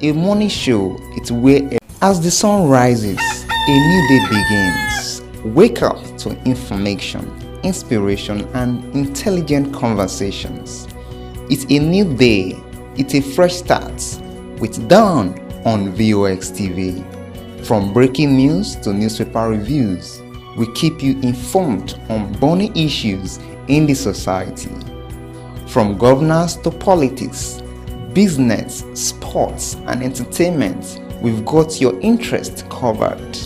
A morning show, it's where as the sun rises, a new day begins. Wake up to information, inspiration, and intelligent conversations. It's a new day, it's a fresh start with Dawn on VOX TV. From breaking news to newspaper reviews, we keep you informed on burning issues in the society. From governance to politics, business, sports, and entertainment, we've got your interest covered.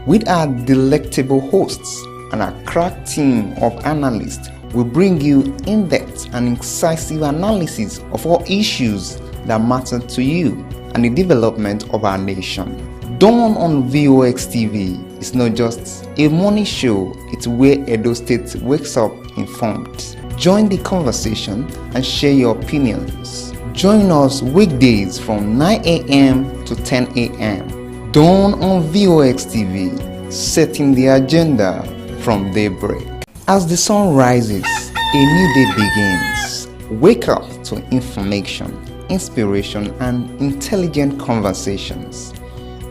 With our delectable hosts and our crack team of analysts, we bring you in-depth and incisive analysis of all issues that matter to you and the development of our nation. Dawn on VOX TV is not just a morning show, it's where Edo State wakes up informed. Join the conversation and share your opinions. Join us weekdays from 9 a.m. to 10 a.m. Dawn on VOX TV, setting the agenda from daybreak. As the sun rises, a new day begins. Wake up to information, inspiration, and intelligent conversations.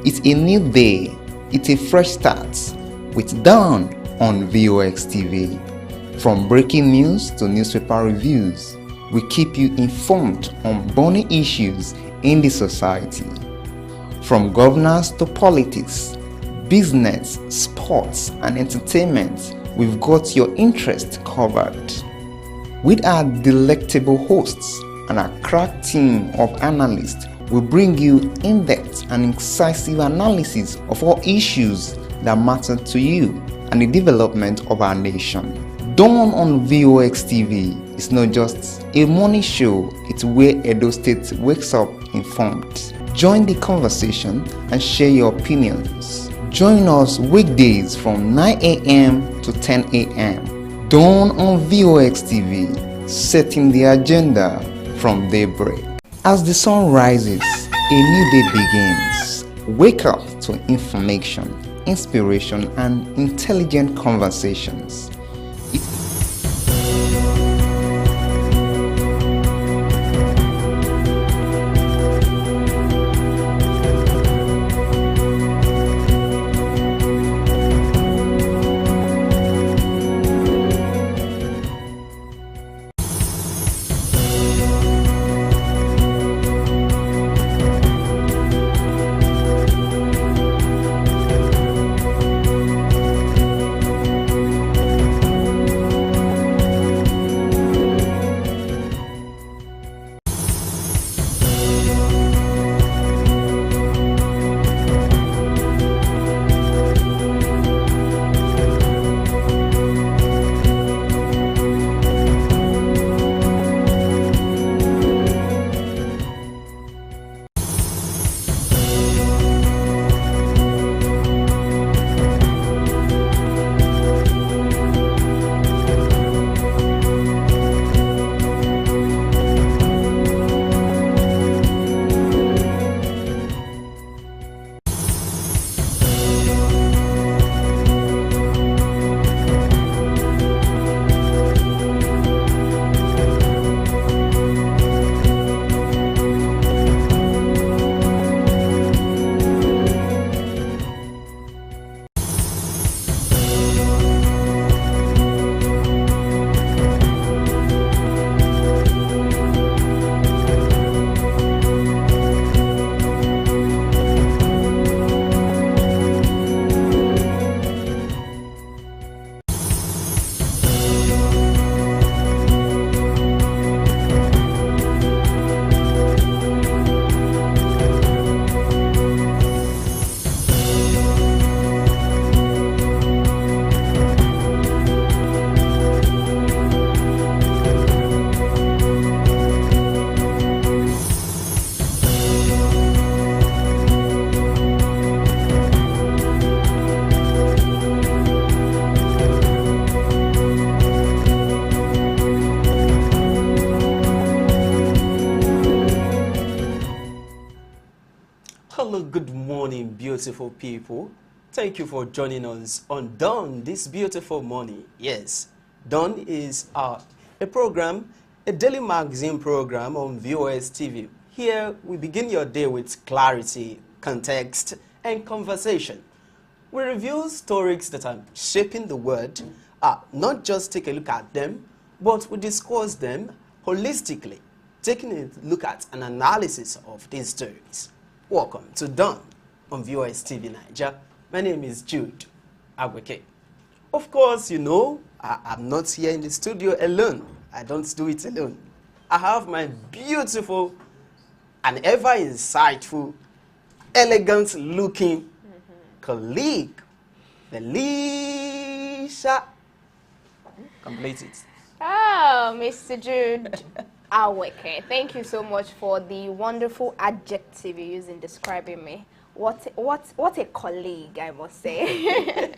It's a new day, it's a fresh start with Dawn on VOX TV. From breaking news to newspaper reviews, we keep you informed on burning issues in the society. From governance to politics, business, sports, and entertainment, we've got your interest covered. With our delectable hosts and our crack team of analysts, we bring you in-depth and incisive analysis of all issues that matter to you and the development of our nation. Dawn on VOX TV is not just a morning show, it's where Edo State wakes up informed. Join the conversation and share your opinions. Join us weekdays from 9 a.m. to 10 a.m. Dawn on VOX TV, setting the agenda from daybreak. As the sun rises, a new day begins. Wake up to information, inspiration, and intelligent conversations. Hello, good morning, beautiful people. Thank you for joining us on Dawn this beautiful morning. Yes, Dawn is a program, a daily magazine program on VOS TV. Here, we begin your day with clarity, context, and conversation. We review stories that are shaping the world, not just take a look at them, but we discuss them holistically, taking a look at an analysis of these stories. Welcome to Dawn on VOS TV Nigeria. My name is Jude Agweke. Of course, you know, I'm not here in the studio alone. I don't do it alone. I have my beautiful and ever insightful, elegant-looking colleague, Felicia. Complete it. Oh, Mr. Jude Aweke, thank you so much for the wonderful adjective you use in describing me. What a colleague, I must say.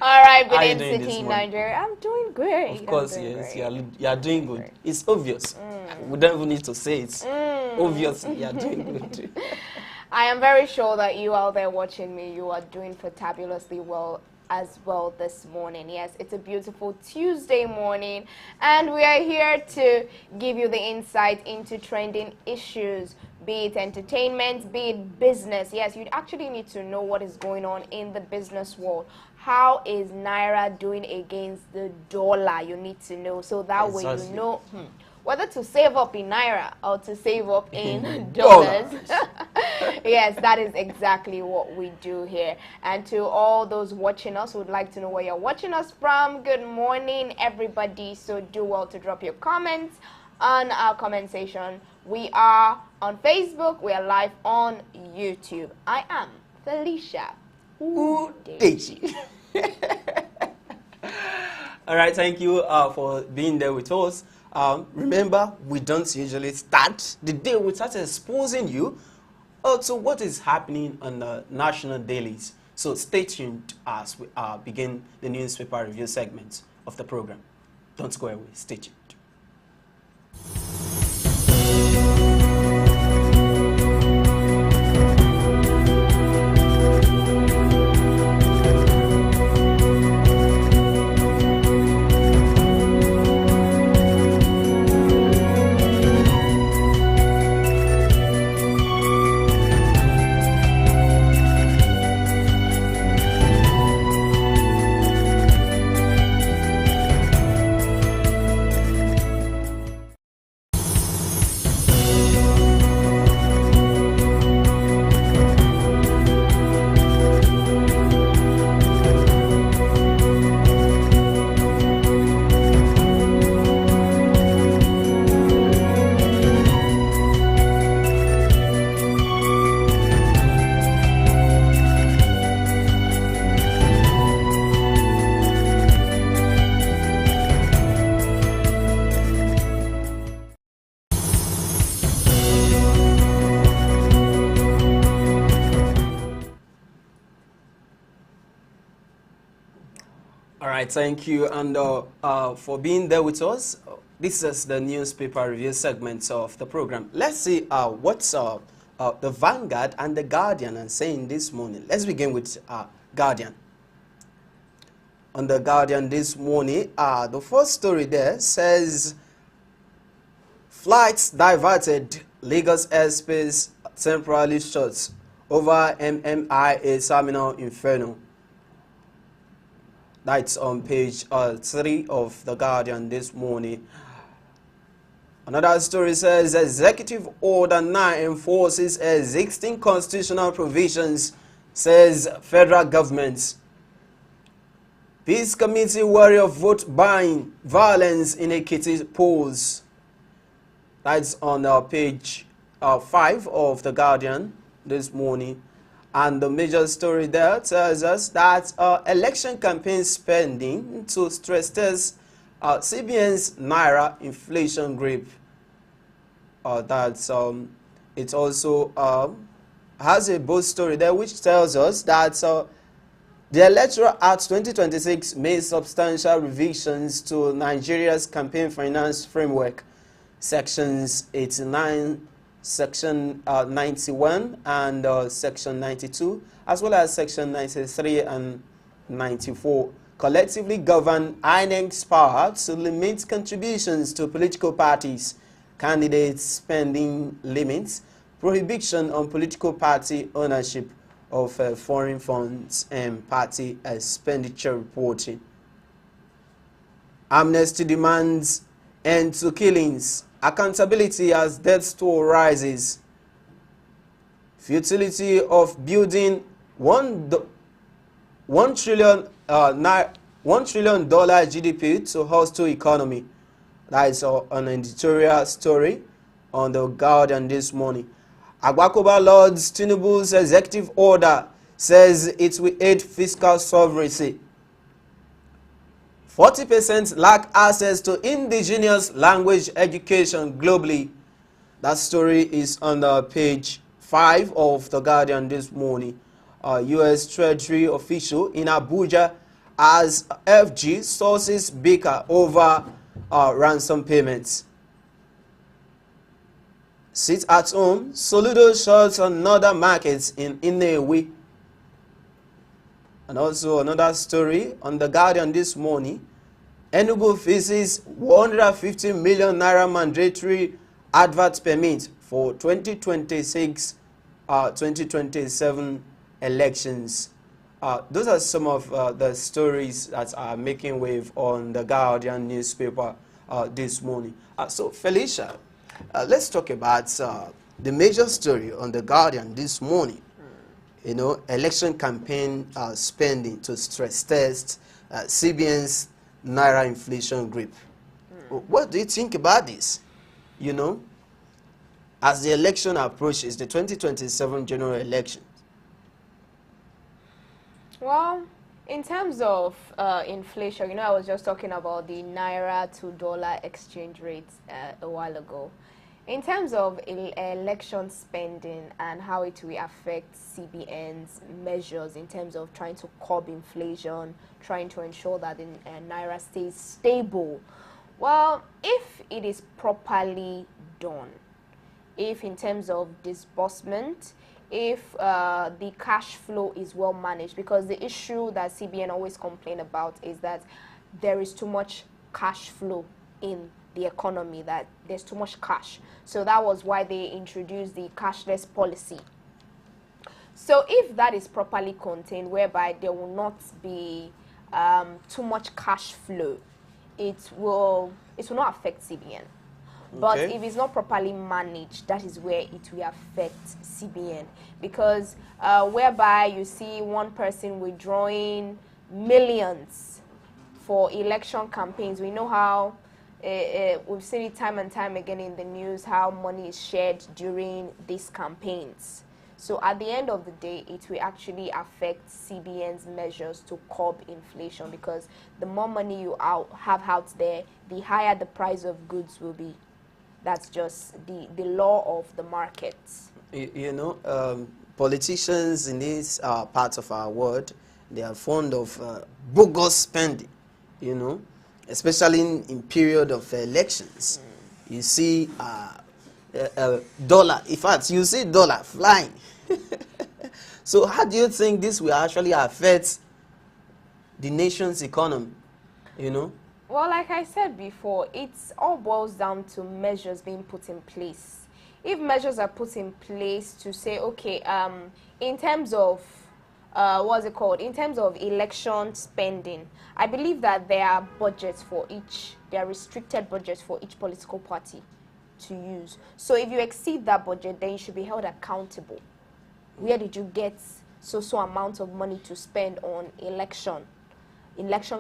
All right, Benin City, Nigeria. I'm doing great. Of course, yes, you are doing good. It's obvious. We don't even need to say it. Obviously, you are doing good. I am very sure that you out there watching me, you are doing fantabulously well as well this morning. Yes, it's a beautiful Tuesday morning, and we are here to give you the insight into trending issues, be it entertainment, be it business. Yes, you actually need to know what is going on in the business world. How is Naira doing against the dollar? You need to know, so that way you know whether to save up in Naira or to save up in dollars. Yes, that is exactly what we do here. And to all those watching us who would like to know where you're watching us from, good morning, everybody. So do well to drop your comments on our comment section. We are on Facebook. We are live on YouTube. I am Felicia Udeji. All right, thank you for being there with us. Remember, we don't usually start the day we start exposing you to what is happening on the national dailies. So stay tuned as we begin the newspaper review segment of the program. Don't go away. Stay tuned. Thank you, and for being there with us. This is the newspaper review segment of the program. Let's see what's the Vanguard and the Guardian are saying this morning. Let's begin with Guardian. On the Guardian this morning, the first story there says, flights diverted, Lagos airspace temporarily shut over MMIA terminal inferno. That's on page 3 of The Guardian this morning. Another story says, Executive Order 9 enforces existing constitutional provisions, says federal government. Peace Committee warrior vote buying violence in Ekiti polls. That's on page 5 of The Guardian this morning. And the major story there tells us that election campaign spending to stress test CBN's Naira inflation grip. It also has a bold story there which tells us that the Electoral Act 2026 made substantial revisions to Nigeria's campaign finance framework, sections 89, Section 91 and Section 92, as well as Section 93 and 94, collectively govern INEC's power to limit contributions to political parties, candidates' spending limits, prohibition on political party ownership of foreign funds, and party expenditure reporting. Amnesty demands end to killings, accountability as death toll rises. Futility of building $1 trillion GDP to hostile economy. That is an editorial story on The Guardian this morning. Okpebholo Lords Tinubu's executive order says it will aid fiscal sovereignty. 40% lack access to indigenous language education globally. That story is on page 5 of The Guardian this morning. U.S. Treasury official in Abuja as FG sources Baker over ransom payments. Sit at home, Soludo shuts another markets in Inewi. And also another story on The Guardian this morning. Enugu faces 150 million naira mandatory advert permit for 2026-2027 elections. Those are some of the stories that are making wave on The Guardian newspaper this morning. So Felicia, let's talk about the major story on The Guardian this morning. You know, election campaign spending to stress test CBN's Naira inflation grip. What do you think about this? You know, as the election approaches, the 2027 general election. Well, in terms of inflation, you know, I was just talking about the Naira to dollar exchange rates a while ago. In terms of election spending and how it will affect CBN's measures in terms of trying to curb inflation, trying to ensure that the Naira stays stable, well, if it is properly done, if in terms of disbursement, if the cash flow is well managed, because the issue that CBN always complain about is that there is too much cash flow in the economy, that there's too much cash. So that was why they introduced the cashless policy. So if that is properly contained, whereby there will not be too much cash flow, it will not affect CBN. But Okay. if it's not properly managed, that is where it will affect CBN. Because whereby you see one person withdrawing millions for election campaigns, we know how we've seen it time and time again in the news, how money is shared during these campaigns. So at the end of the day, it will actually affect CBN's measures to curb inflation, because the more money you have out there, the higher the price of goods will be. That's just the law of the markets. You know, politicians in this part of our world, they are fond of bogus spending, you know, especially in period of elections. You see dollar, in fact, you see dollar flying. So how do you think this will actually affect the nation's economy, you know? Well, like I said before, it all boils down to measures being put in place. If measures are put in place to say, okay, in terms of, what's it called? In terms of election spending, I believe that there are budgets for each, there are restricted budgets for each political party to use. So if you exceed that budget, then you should be held accountable. Where did you get so amount of money to spend on election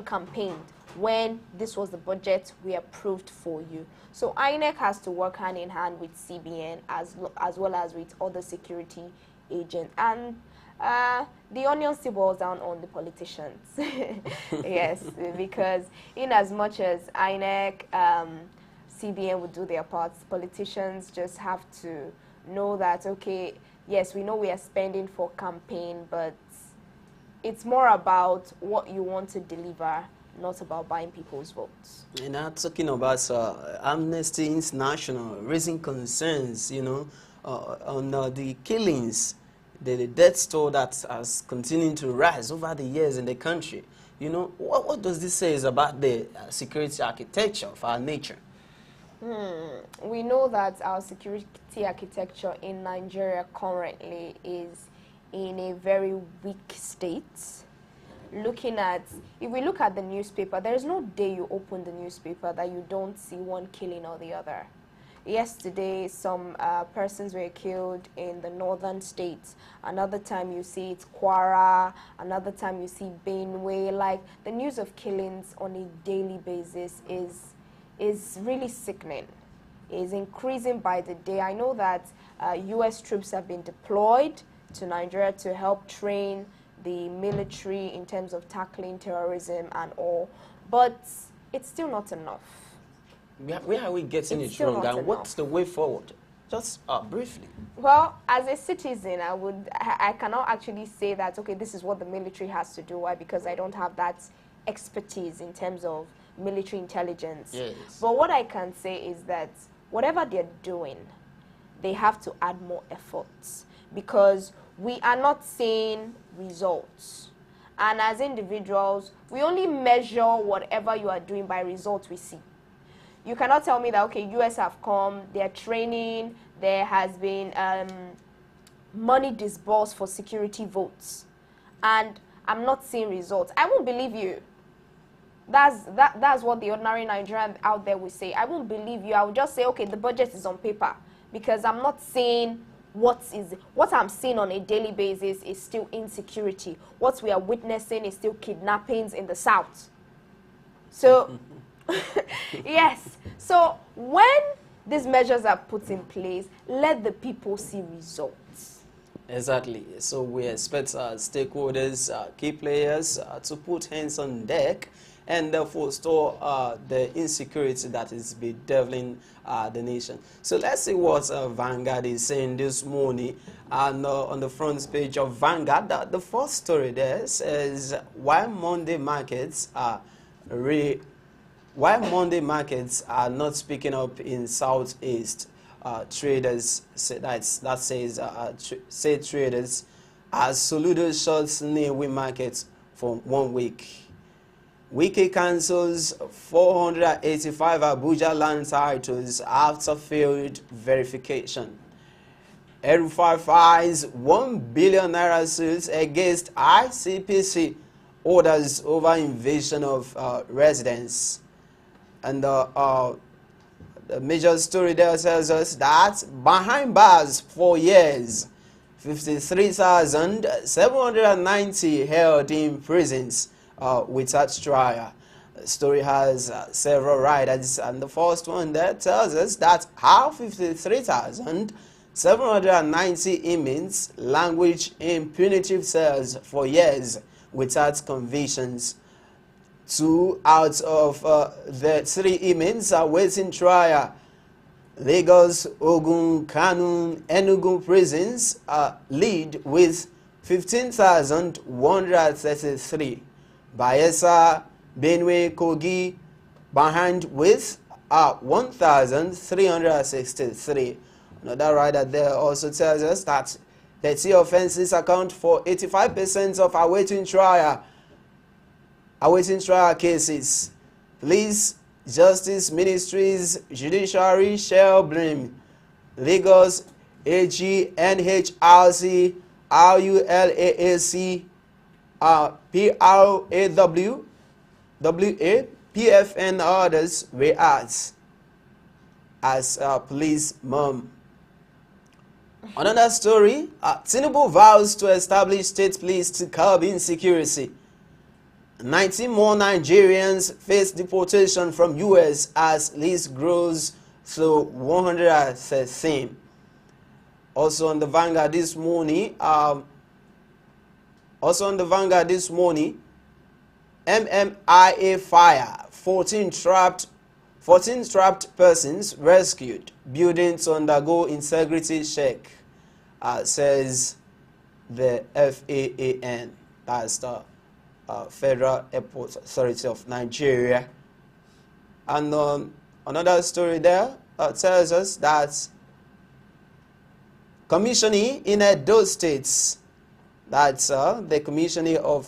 campaign, when this was the budget we approved for you? So INEC has to work hand in hand with CBN as well as with other security agents. And the onion still boils down on the politicians. Yes, because in as much as INEC, CBN would do their parts, politicians just have to know that, okay, yes, we know we are spending for campaign, but it's more about what you want to deliver, not about buying people's votes. And now talking about Amnesty International raising concerns, you know, on the killings, the death toll that has continued to rise over the years in the country. You know, what does this say about the security architecture of our nature? We know that our security architecture in Nigeria currently is in a very weak state. If we look at the newspaper, there is no day you open the newspaper that you don't see one killing or the other. Yesterday, some persons were killed in the northern states. Another time you see it's Kwara. Another time you see Benue. Like, the news of killings on a daily basis is really sickening. Is increasing by the day. I know that U.S. troops have been deployed to Nigeria to help train the military in terms of tackling terrorism and all, but it's still not enough. Where are we getting it wrong, and what's the way forward? Just briefly. Well, as a citizen, I cannot actually say that, okay, this is what the military has to do. Why? Because I don't have that expertise in terms of military intelligence. Yes. But what I can say is that whatever they're doing, they have to add more efforts, because we are not seeing results. And as individuals, we only measure whatever you are doing by results we see. You cannot tell me that, okay, US have come, they're training, there has been money disbursed for security votes, and I'm not seeing results. I won't believe you. That's what the ordinary Nigerian out there will say. I won't believe you. I will just say, okay, the budget is on paper, because I'm not seeing what I'm seeing on a daily basis is still insecurity. What we are witnessing is still kidnappings in the south. So, yes. So when these measures are put in place, let the people see results. Exactly. So we expect stakeholders, key players to put hands on deck and forestall the insecurity that is bedeviling the nation. So let's see what Vanguard is saying this morning. And on the front page of Vanguard, the first story there says why Monday markets are not picking up in Southeast. Traders say say traders as Soludo shuts Nnewi markets for 1 week. Wike cancels 485 Abuja land titles after failed verification. El-Rufai files 1 billion naira suits against ICPC orders over invasion of residents. And the major story there tells us that behind bars for years, 53,790 held in prisons without trial. The story has several riders, and the first one there tells us that how 53,790 inmates languish in punitive cells for years without convictions. 2 out of the 3 inmates are waiting trial. Lagos, Ogun, Kano, Enugu prisons lead with 15,133. Bayelsa, Benue, Kogi behind with 1,363. Another rider there also tells us that 30 offenses account for 85% of awaiting trial cases. Police, Justice Ministries, Judiciary shall blame Lagos, AG, NHRC, RULAAC, PRAW, WA, PFN others react as police mom. Another story, Tinubu vows to establish state police to curb insecurity. 19 more Nigerians face deportation from US as list grows to 113. Also on the Vanguard this morning, MMIA fire, 14 trapped persons rescued, building to undergo integrity check, says the FAAN, that's the Federal Airport Authority of Nigeria. And another story there tells us that commissioning in Edo states, that's the commissioning of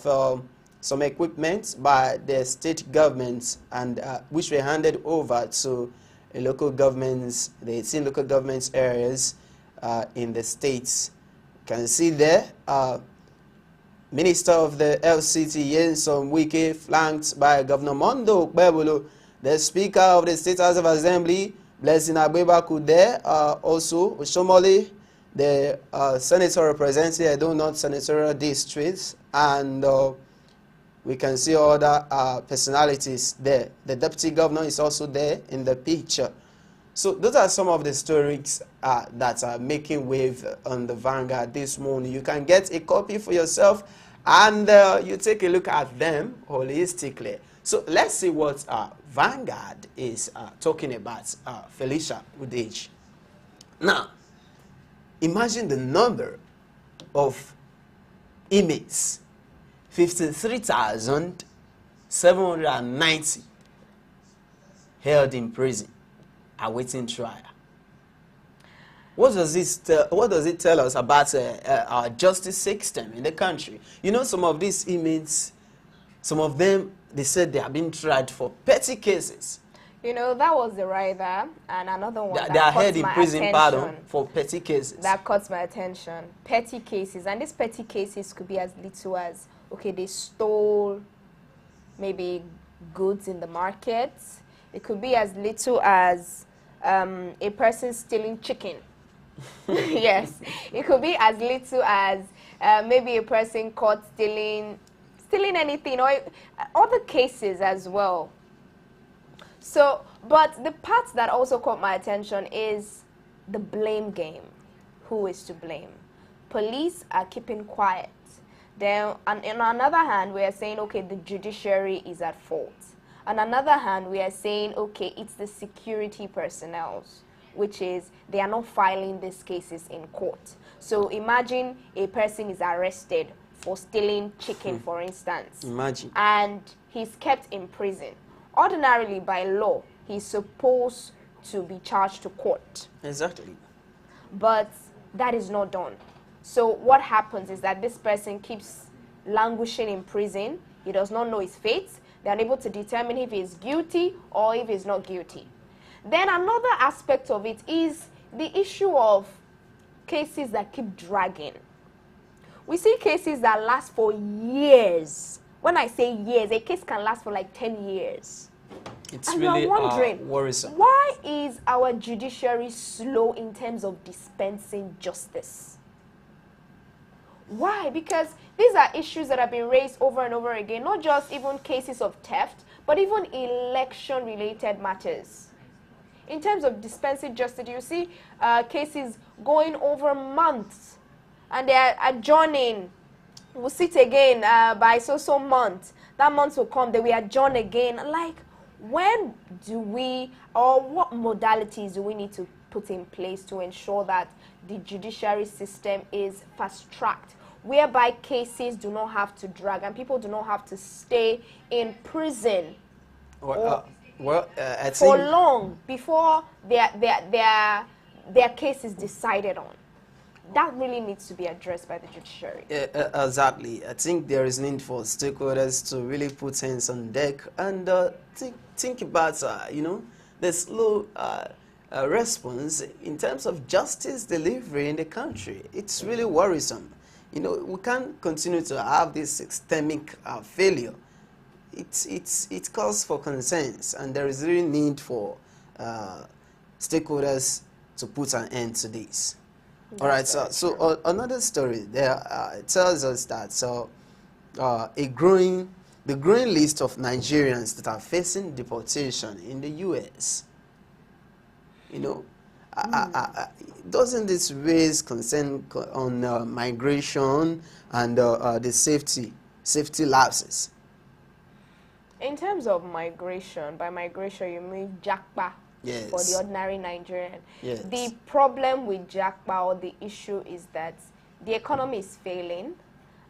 some equipment by the state government, and which were handed over to local governments, the 18 local governments areas in the states. You can see there, Minister of the LCT Yensom Wike, flanked by Governor Mondo Okpebholo, the Speaker of the State House of Assembly, Blessing Agbebaku there, also Oshomole, the senator representing Edo North Senatorial Districts, and we can see other personalities there. The Deputy Governor is also there in the picture. So those are some of the stories that are making wave on the Vanguard this morning. You can get a copy for yourself and you take a look at them holistically. So let's see what Vanguard is talking about, Felicia Udage. Now, imagine the number of inmates, 53,790 held in prison, awaiting trial. What does it tell us about our justice system in the country? You know, some of these inmates, some of them, they said they have been tried for petty cases. You know, that was the right there, and another one They are held in prison, pardon, for petty cases. That caught my attention. Petty cases, and these petty cases could be as little as, okay, they stole maybe goods in the market. It could be as little as a person stealing chicken. Yes, it could be as little as maybe a person caught stealing anything, or other cases as well. So, but the part that also caught my attention is the blame game. Who is to blame? Police are keeping quiet. Then, on another hand, we are saying, okay, the judiciary is at fault. On another hand, we are saying, okay, it's the security personnel, which is they are not filing these cases in court. So imagine a person is arrested for stealing chicken, for instance. Imagine. And he's kept in prison. Ordinarily, by law, he's supposed to be charged to court. Exactly. But that is not done. So what happens is that this person keeps languishing in prison. He does not know his fate. They're unable to determine if he's guilty or if he's not guilty. Then another aspect of it is the issue of cases that keep dragging. We see cases that last for years. When I say years, a case can last for like 10 years. It's and really you're wondering, worrisome. Why is our judiciary slow in terms of dispensing justice? Why? Because these are issues that have been raised over and over again, not just even cases of theft, but even election-related matters. In terms of dispensing justice, you see cases going over months, and they are adjourning. We'll sit again by so month. That month will come, they will adjourn again. Like, when do we, or what modalities do we need to put in place to ensure that the judiciary system is fast-tracked, whereby cases do not have to drag and people do not have to stay in prison for long before their case is decided on? That really needs to be addressed by the judiciary. Exactly. I think there is need for stakeholders to really put hands on deck and think about, the slow response in terms of justice delivery in the country. It's really worrisome. We can't continue to have this systemic failure. It calls for concerns, and there is really need for stakeholders to put an end to this. All right, so another story there it tells us that the growing list of Nigerians that are facing deportation in the U.S. Doesn't this raise concern on migration and the safety lapses? In terms of migration, by migration you mean Jackpa. Yes. For the ordinary Nigerian. Yes. The problem with Jackpa, or the issue, is that the economy is failing,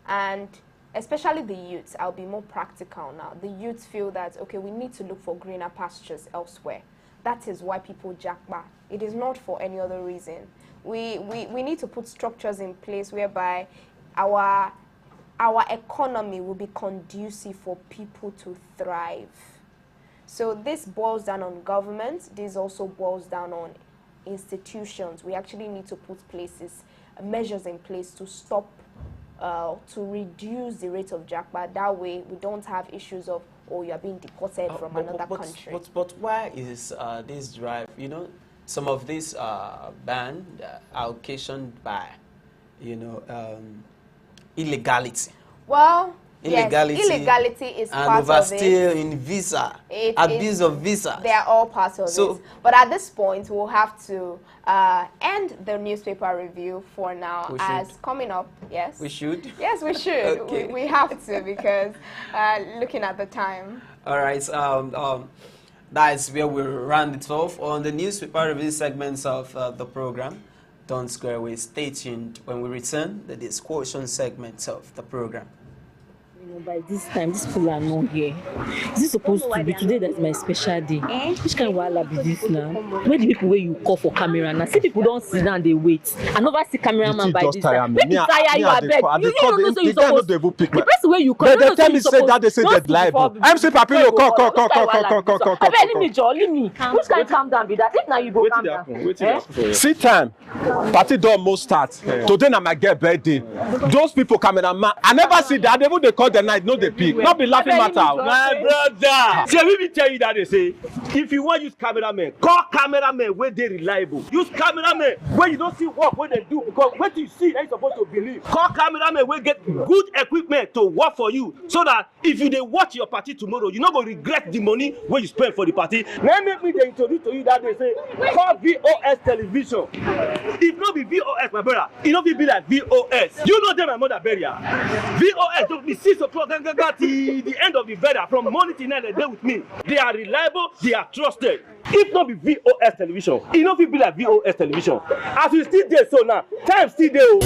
and especially the youth. I'll be more practical now. The youth feel that, okay, we need to look for greener pastures elsewhere. That is why people Jackpa. It is not for any other reason. We need to put structures in place whereby our economy will be conducive for people to thrive. So this boils down on government. This also boils down on institutions. We actually need to put measures in place to stop, to reduce the rate of jackpot. That way, we don't have issues of, oh, you are being deported from another country. But why is this drive, some of these ban are occasioned by, illegality? Well, illegality, yes, illegality is part of it. And overstay in visa, abuse of visa. They are all part of it. But at this point, we'll have to end the newspaper review for now. Coming up, yes. We should? Yes, we should. Okay. We have to, because looking at the time. All right. That's where we'll round it off on the newspaper review segments of the program. Don't square away. Stay tuned when we return the discussion segments of the program. By this time, these people are not here. Is this supposed to be today? That's my special day. Which kind of wahala be this now? Where the people where you call for camera now? See people don't sit down, they wait. I never see cameraman by this time. Make it tire you, I beg. You don't know so you supposed. The person where you call. They tell me say that they say they're liable. MC Papilo, call. I beg, leave me. Which kind of calm down be that? If now you go calm down. See time. Party don't almost start. Today na my girl birthday. Those people cameraman, I never see that. They would call the night, no they pick. Not be laughing matter. My brother. See, we tell you that they say, if you want to use cameraman, call cameraman where they reliable. Use cameraman where you don't see work when they do, because what you see, they're supposed to believe. Call cameraman where get good equipment to work for you, so that if you they watch your party tomorrow, you're not going to regret the money where you spend for the party. Now make me they introduce to you that they say, call VOS television. If not be VOS, my brother, it not be like VOS. You know them, my mother burial. VOS don't be 6 o'clock till the end of the burial. From morning till night, they there with me. They are reliable, they are trusted. If not be VOS television, it not be like VOS television. As we still there, so now time still there.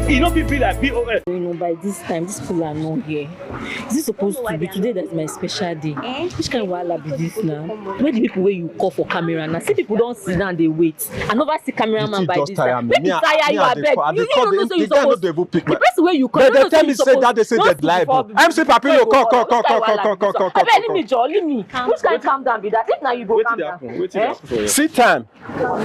It not be like VOS. By this time, these people are not here. Is this supposed to be today? That's my special day. Which kind of wahala be this now? Where the people where you call for camera now? See people don't sit down, they wait. I never see cameraman by this time. Make it tire you, I beg. You don't know so you supposed. The person where you call. They tell me say that they say they're liable. MC Papilo, call. I leave me. Which kind of calm down be that? If now you go calm down. See time.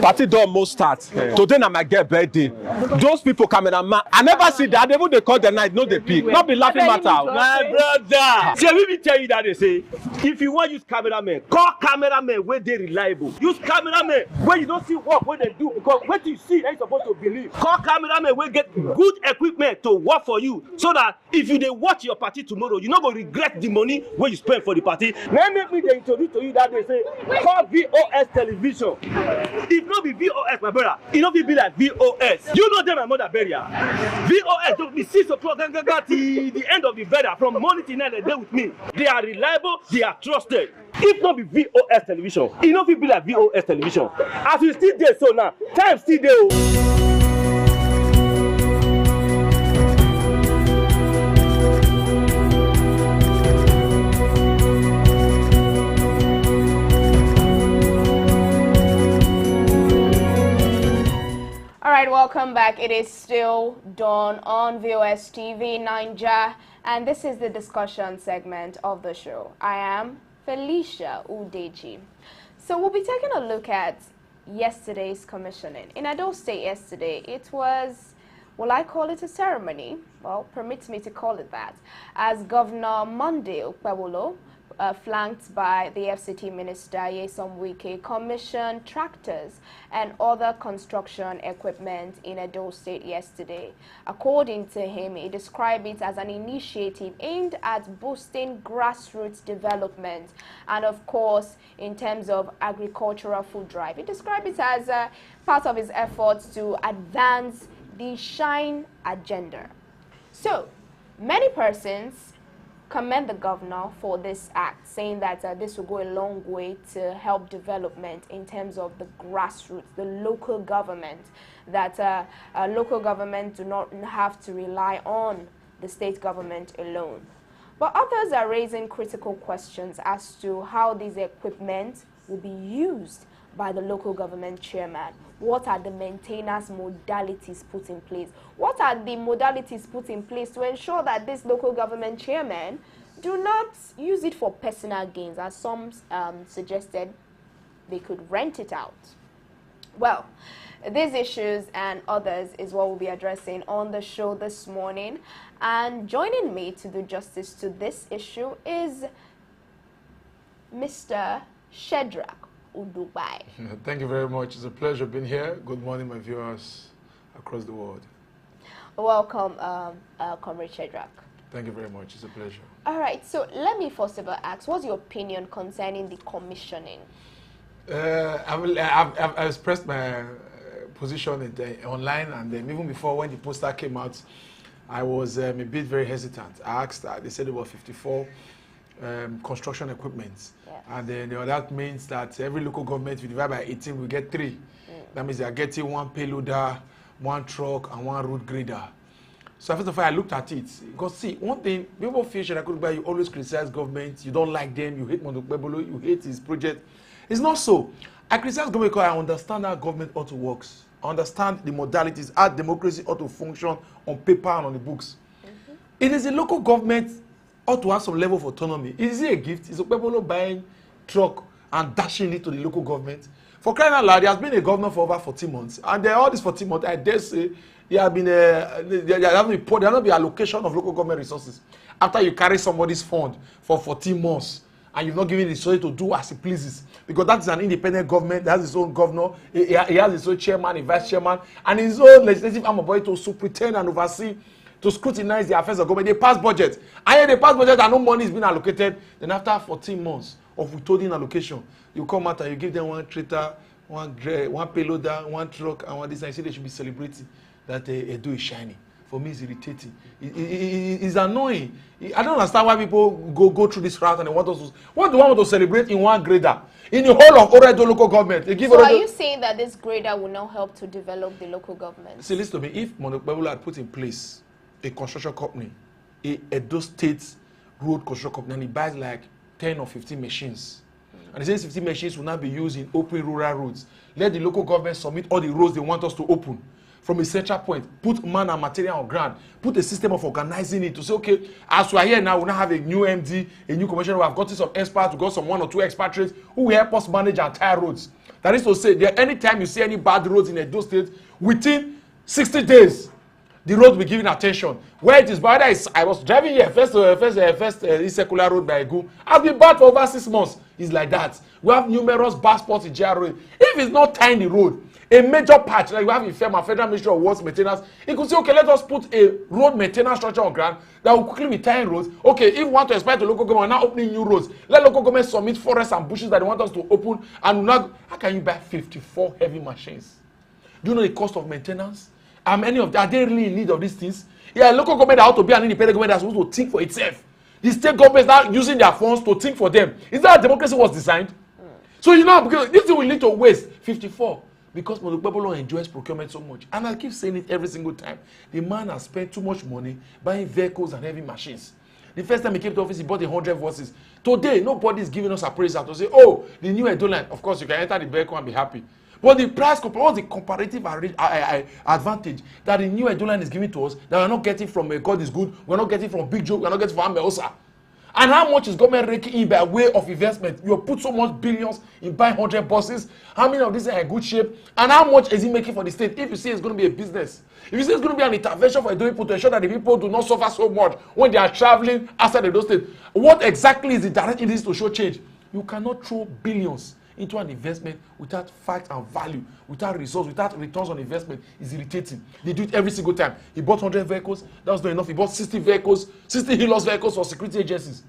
Party don't almost start. Today na my girl birthday. Those people cameraman, I never see that. They would call the night, no they pick. Not be laughing matter. My brother. See, we tell you that they say, if you want to use cameraman, call cameraman where they reliable. Use cameraman where you don't see work when they do, because what you see, they're supposed to believe. Call cameraman where get good equipment to work for you, so that if you they watch your party tomorrow, you're not going to regret the money where you spend for the party. Now make me they introduce to you that they say, call VOS television. If not be VOS, my brother, it not be like VOS. You know them, my mother burial. VOS don't be 6 o'clock till the end of the burial. From morning till night, they there with me. They are reliable, they are trusted. If not be VOS television, it not be like VOS television. As we still there, so now time still there. All right, welcome back. It is still Dawn on VOS TV Niger, and this is the discussion segment of the show. I am Felicia Udeji. So we'll be taking a look at yesterday's commissioning. In Edo State yesterday, it was, will I call it a ceremony? Well, permit me to call it that. As Governor Monday Okpebholo, flanked by the FCT Minister Yesom Wike, commissioned tractors and other construction equipment in Edo State yesterday. According to him, he described it as an initiative aimed at boosting grassroots development and, of course, in terms of agricultural food drive. He described it as part of his efforts to advance the SHINE agenda. So, many persons commend the governor for this act, saying that this will go a long way to help development in terms of the grassroots, the local government, that local government do not have to rely on the state government alone. But others are raising critical questions as to how this equipment will be used by the local government chairman. What are the maintenance modalities put in place? What are the modalities put in place to ensure that this local government chairman do not use it for personal gains, as some suggested they could rent it out? Well, these issues and others is what we'll be addressing on the show this morning. And joining me to do justice to this issue is Mr. Shedrack Udubai. Thank you very much. It's a pleasure being here. Good morning, my viewers across the world. Welcome, Comrade Shedrack. Thank you very much. It's a pleasure. All right, so let me first of all ask, what's your opinion concerning the commissioning? I've expressed my position online, and then even before when the poster came out, I was a bit very hesitant. I asked, they said about 54 construction equipment. Yes. And then that means that every local government, if you divide by 18, we get 3. That means they are getting 1 payloader, 1 truck, and 1 road grader. So first of all, I looked at it. Because see, one thing, people feel Shedrack, you always criticize government, you don't like them, you hate Okpebholo, you hate his project. It's not so. I criticize government because I understand how government ought to work. I understand the modalities, how democracy ought to function on paper and on the books. It is a local government ought to have some level of autonomy. Is it a gift? Is Okpebholo buying truck and dashing it to the local government? For crying out loud, he has been a governor for over 14 months. And all these 14 months, I dare say, there have been not be allocation of local government resources. After you carry somebody's fund for 14 months, and you've not given the resources to do as he pleases, because that is an independent government that has its own governor, he has his own chairman, a vice chairman, and his own legislative arm of body to superintend and oversee, to scrutinize the affairs of government. They pass budget, and yet they pass budget and no money is being allocated. Then after 14 months of withholding allocation, you come out and you give them 1 traitor, 1 payloader, 1 truck, and 1 this, and you say they should be celebrating that Edo is shining. For me, it's irritating. It's annoying. I don't understand why people go through this route and they want us to. What do I want to celebrate in 1 grader? In the whole of Oredo local government. So are you saying that this grader will now help to develop the local government? See, listen to me. If Okpebholo had put in place a construction company, a Edo State road construction company, and he buys like 10 or 15 machines, and he says 15 machines will now be used in open rural roads. Let the local government submit all the roads they want us to open. From a central point, put man and material on ground, put a system of organizing it to say, okay, as we are here now, we now have a new MD, a new commissioner, we have gotten some experts, we got some 1 or 2 expatriates who will help us manage our entire roads. That is to say, anytime you see any bad roads in Edo State, within 60 days, the road will be given attention. Where it is bad, I was driving here, first circular road by Egu. I've been bad for over 6 months. It's like that. We have numerous bad spots in GRA. If it's not tying the road, a major patch, like we have in FEMA, Federal Ministry of Works Maintenance, it could say, okay, let us put a road maintenance structure on ground that will quickly be tying roads. Okay, if we want to expand to local government, now opening new roads, let local government submit forests and bushes that they want us to open. And now, how can you buy 54 heavy machines? Do you know the cost of maintenance? Are they really in need of these things? Yeah, local government ought to be an independent government that's supposed to think for itself. The state government is now using their funds to think for them. Is that how democracy was designed? So because this thing will lead to waste. 54. Because Okpebholo enjoys procurement so much. And I keep saying it every single time. The man has spent too much money buying vehicles and heavy machines. The first time he came to office, he bought 100 buses. Today, nobody is giving us appraisal to say, oh, the new Edo line. Of course, you can enter the vehicle and be happy. But the price, what's the comparative advantage that the new Edo line is giving to us that we're not getting from God is Good, we're not getting from Big Joe, we're not getting from Ameosa? And how much is government raking in by way of investment? You put so much billions in buying 100 buses. How many of these are in good shape? And how much is it making for the state? If you say it's going to be a business, if you say it's going to be an intervention for Edo people to ensure that the people do not suffer so much when they are traveling outside Edo State, what exactly is the direct interest to show change? You cannot throw billions into an investment without fact and value, without results, without returns on investment. Is irritating. They do it every single time. He bought 100 vehicles. That was not enough. He bought 60 vehicles, 60 Hilos vehicles for security agencies.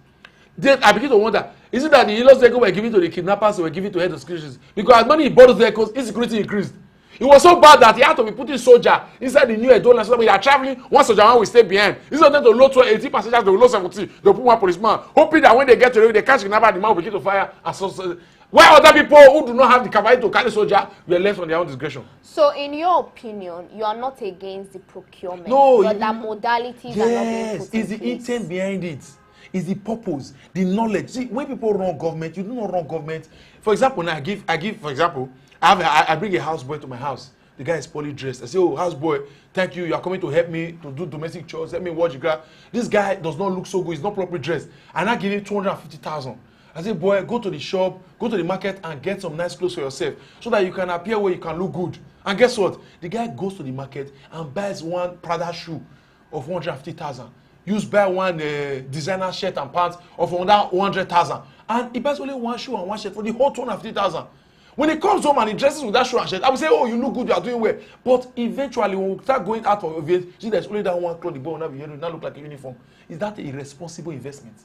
Then I begin to wonder, is it that the Hilos vehicles were given to the kidnappers or were given to head of security? Because as money he bought those vehicles, insecurity increased. It was so bad that he had to be putting soldier inside the new Edo line. So when you are traveling, one soldier one will stay behind. Instead of them to load 80 passengers, they will load 70. They put one policeman, hoping that when they get to the they catch the kidnapper, the man will begin to fire. And so, while other people who do not have the capacity to carry soldier were left on their own discretion. So, in your opinion, you are not against the procurement? No, but that modalities are not being put in place. It's the intent behind it. It's the purpose, the knowledge. See, when people run government, you do not run government. For example, now I give. For example, I bring a houseboy to my house. The guy is poorly dressed. I say, oh, houseboy, thank you. You are coming to help me to do domestic chores. Help me watch the grass. This guy does not look so good. He's not properly dressed. And I give him 250,000. I say, boy, go to the shop, go to the market and get some nice clothes for yourself so that you can appear where you can look good. And guess what? The guy goes to the market and buys one Prada shoe of 150,000. You buy one designer shirt and pants of another 100,000. And he buys only one shoe and one shirt for the whole 250,000. When he comes home and he dresses with that shoe and shirt, I will say, oh, you look good, you are doing well. But eventually, when we start going out of it, see, there's only that one cloth, the boy will not be here, it will not look like a uniform. Is that a irresponsible investment?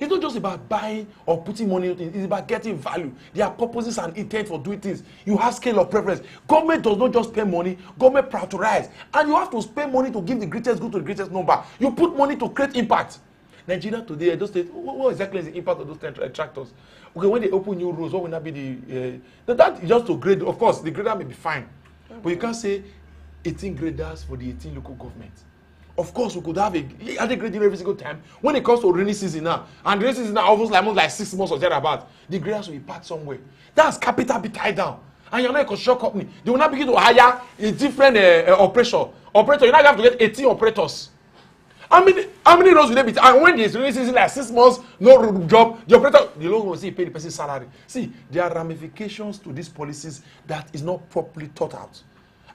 It's not just about buying or putting money in it, it's about getting value. There are purposes and intent for doing things. You have scale of preference. Government does not just spend money, government prioritize. And you have to spend money to give the greatest good to the greatest number. You put money to create impact. Nigeria today, those states, what exactly is the impact of those tractors? Okay, when they open new roads, what will not be the... that is just to grade. Of course, the grader may be fine. But you can't say 18 graders for the 18 local governments. Of course, we could have a grading every single time. When it comes to rainy season now, and rainy season now almost like 6 months or thereabout, the graders will be packed somewhere. That's capital be tied down. And you're not a construction company. They will not begin to hire a different operator. You now have to get 18 operators. How many roads will they be? And when there's rainy season like 6 months, no road job, the operator, the loan will see pay the person's salary. See, there are ramifications to these policies that is not properly thought out.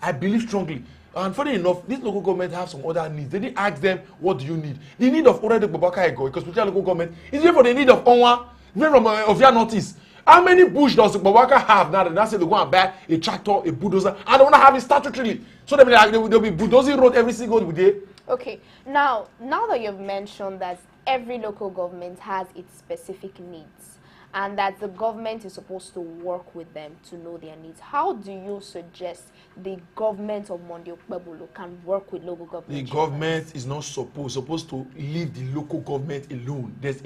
I believe strongly. And funny enough, this local government have some other needs. They didn't ask them, what do you need? The need of Okpebholo Ego, because particular local government is here for the need of Onwa, even from Ovia Northeast. How many bush does Okpebholo have now? They say they go and buy a tractor, a bulldozer, and they want to have it statutorily. So they'll be bulldozing road every single day. Okay, now that you've mentioned that every local government has its specific needs, and that the government is supposed to work with them to know their needs, how do you suggest the government of Okpebholo can work with local government? The government is not supposed to leave the local government alone. There's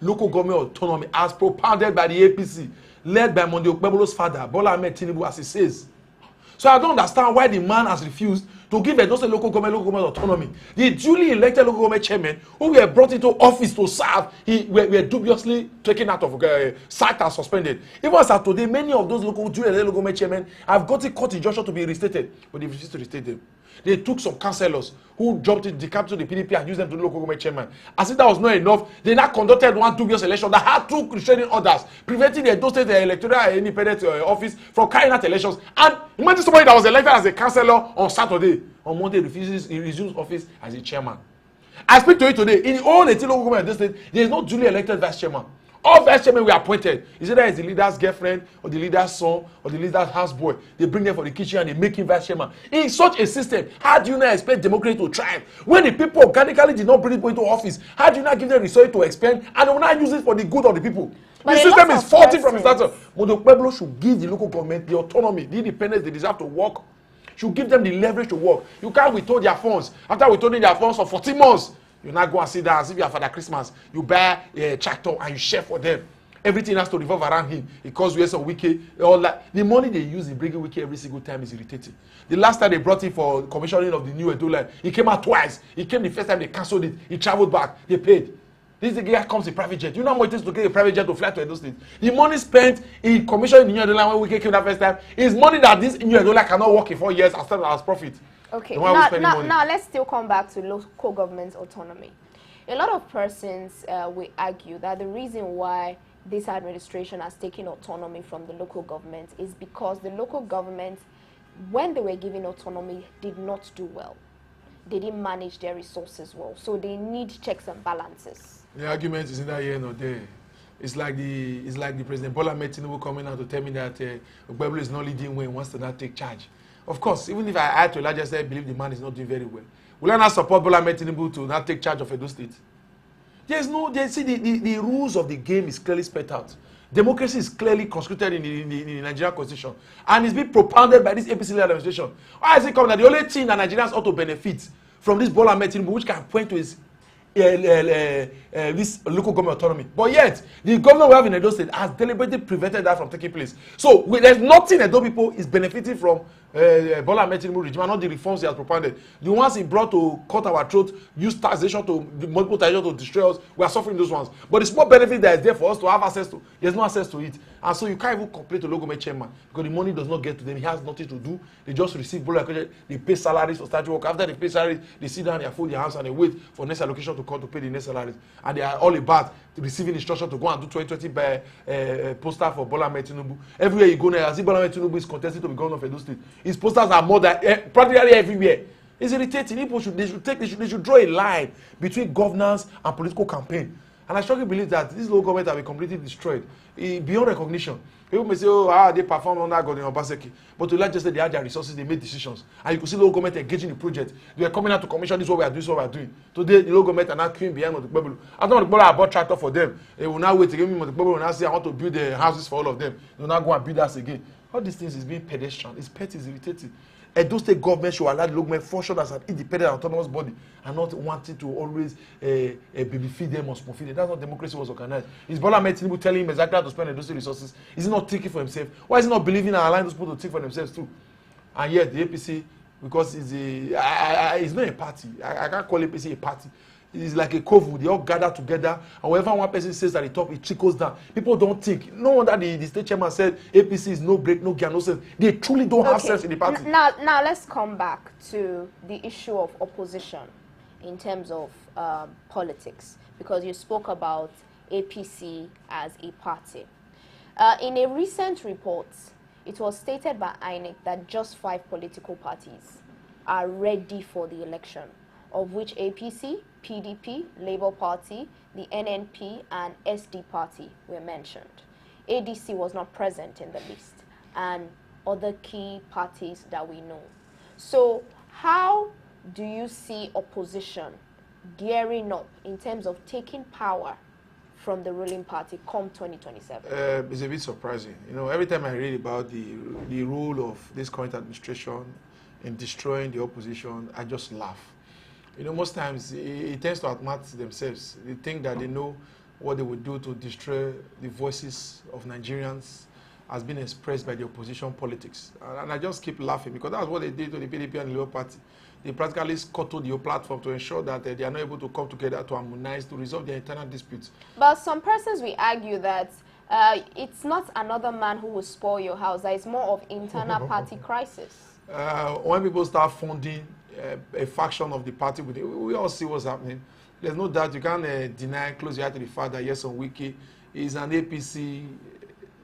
local government autonomy as propounded by the APC, led by Okpebholo's father, Bola Ahmed Tinubu, as he says. So I don't understand why the man has refused to give a local government autonomy. The duly elected local government chairman who were brought into office to serve, were dubiously taken out of sight and suspended. Even as of today, many of those duly elected local government chairmen have gotten court injunction to be restated, but they refused to restate them. They took some councillors who jumped in the capital of the PDP and used them to the local government chairman. As if that was not enough, they now conducted one dubious election that had 2 restraining orders, preventing the Edo State Electoral Independent Office from carrying out elections. And imagine somebody that was elected as a councillor on Saturday, on Monday he resumes office as a chairman. I speak to you today, in all 18 local government in this state, there is no duly elected vice chairman. All vice chairmen were appointed. Is either it's the leader's girlfriend, or the leader's son, or the leader's houseboy. They bring them for the kitchen and they make him vice chairman. In such a system, how do you not expect democracy to thrive? When the people organically did not bring people into office, how do you not give them resources to expand and they will not use it for the good of the people? But the system is faulty from the start. Okpebholo should give the local government the autonomy, the independence they deserve to work. Should give them the leverage to work. You can't withhold their funds. After withholding their funds for 14 months, you now go and sit down as if you are Father Christmas. You buy a tractor and you share for them. Everything has to revolve around him. It costs US on wiki. All that. The money they use in bringing wiki every single time is irritating. The last time they brought him for commissioning of the new Edo line, he came out twice. He came the first time they cancelled it. He traveled back. They paid. This guy comes in private jet. You know how much it is to get a private jet to fly to Edo State? The money spent in commissioning the new Edo line when wiki came that first time is money that this new Edo line cannot work in 4 years as profit. Okay. Now let's still come back to local government autonomy. A lot of persons will argue that the reason why this administration has taken autonomy from the local government is because the local government, when they were given autonomy, did not do well. They didn't manage their resources well. So they need checks and balances. The argument is neither here nor there. It's like the President Bola Ahmed Tinubu coming out to tell me that Okpebholo is not leading when he wants to not take charge. Of course, even if I had to a large extent believe the man is not doing very well, will I not support Bola Ahmed Tinubu to not take charge of Edo State? The rules of the game is clearly spelled out. Democracy is clearly conscripted in the Nigerian constitution, and it's being propounded by this APC-led administration. Why is it coming that the only thing that Nigerians ought to benefit from this Bola Ahmed Tinubu, which can point to his this local government autonomy, but yet the governor we have in Edo State has deliberately prevented that from taking place. So there's nothing Edo people is benefiting from Bola Ahmed Tinubu regime, and not the reforms he has propounded. The ones he brought to cut our throat, use taxation to multiple taxation to destroy us, we are suffering those ones. But the small benefit that is there for us to have access to, there's no access to it. And so you can't even complain to local government chairman because the money does not get to them. He has nothing to do. They just receive Bola, they pay salaries for statutory work. After they pay salaries, they sit down, they fold their hands, and they wait for next allocation to come to pay the next salaries. And they are all about receiving instruction to go and do 2020 by poster for Bola Ahmed Tinubu. Everywhere you go now, as if Bola Ahmed Tinubu is contesting to be governor of Edo State. His posters are more than practically everywhere. It's irritating. People they should draw a line between governance and political campaign. And I strongly believe that this local government have been completely destroyed beyond recognition. People may say, oh, they perform under God in Obaseki. But to let just say they had their resources, they made decisions. And you could see local government engaging in the project. They were coming out to commission, this is what we are doing, this is what we are doing. Today, the local government are not queuing behind Okpebholo. After Okpebholo, I bought tractor for them. They will now wait to give me Okpebholo will now say, I want to build the houses for all of them. They will now go and build us again. All these things is being pedestrian. It's petty, it's irritating. Edo State government should allow the local government function as an independent autonomous body and not wanting to always baby feed them or spoon feed them. That's how democracy was organized. Is Bola Ahmed Tinubu telling him exactly how to spend Edo State resources? Is he not thinking for himself? Why is he not believing and allowing those people to think for themselves too? And yet the APC, because it's not a party. I can't call APC a party. It's like a coven. They all gather together, and whenever one person says that the top, it trickles down. People don't think. No wonder the state chairman said APC is no break, no gear, no sense. They truly don't have sense in the party. Now let's come back to the issue of opposition in terms of politics, because you spoke about APC as a party. In a recent report, it was stated by INEC that just 5 political parties are ready for the election, of which APC, PDP, Labour Party, the NNP, and SD Party were mentioned. ADC was not present in the list, and other key parties that we know. So how do you see opposition gearing up in terms of taking power from the ruling party come 2027? It's a bit surprising. You know, every time I read about the role of this current administration in destroying the opposition, I just laugh. You know, most times it tends to outmatch themselves. They think that they know what they would do to destroy the voices of Nigerians as being expressed by the opposition politics. And I just keep laughing because that's what they did to the PDP and the Labour Party. They practically scuttled the platform to ensure that they are not able to come together to harmonize, to resolve their internal disputes. But some persons will argue that it's not another man who will spoil your house. That it's more of internal party crisis. When people start funding a faction of the party, we all see what's happening. There's no doubt you can't deny, close your eye to the fact that yes, on Wiki is an APC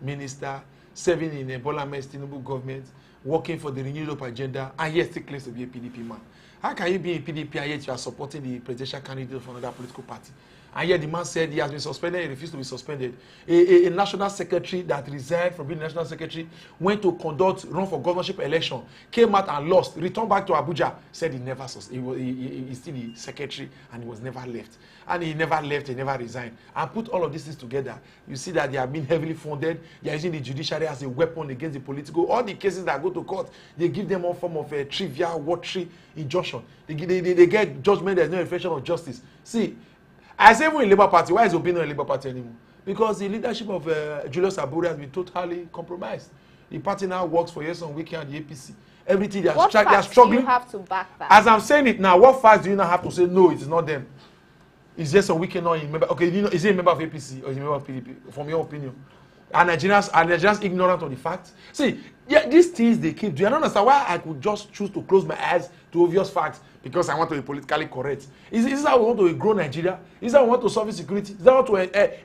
minister serving in a Bola Ahmed Tinubu government, working for the renewed hope agenda, and yet still claims to be a PDP man. How can you be a PDP and yet you are supporting the presidential candidate of another political party? And yet the man said he has been suspended, he refused to be suspended. A national secretary that resigned from being national secretary, went to run for governorship election, came out and lost, returned back to Abuja, said he never, he's still the secretary and he was never left. And he never left, he never resigned. And put all of these things together, you see that they have been heavily funded, they are using the judiciary as a weapon against the political. All the cases that go to court, they give them one form of a trivial, watery injunction. They get judgment, there's no reflection of justice. See, I say even in Labour Party, why is Obino in Labour Party anymore? Because the leadership of Julius Aburi has been totally compromised. The party now works for Yes on Wiki and the APC. Everything they are struggling. Do you have to back that? As I'm saying it now, what facts do you now have to say no, it is not them? Is Yes on Wiki not a member? Okay, you know, is he a member of APC or is he a member of PDP? From your opinion, are Nigerians ignorant of the facts? See, yeah, these things they keep doing. I don't understand why I could just choose to close my eyes to obvious facts because I want to be politically correct. Is this how we want to grow Nigeria? Is that how we want to solve security? Is that how to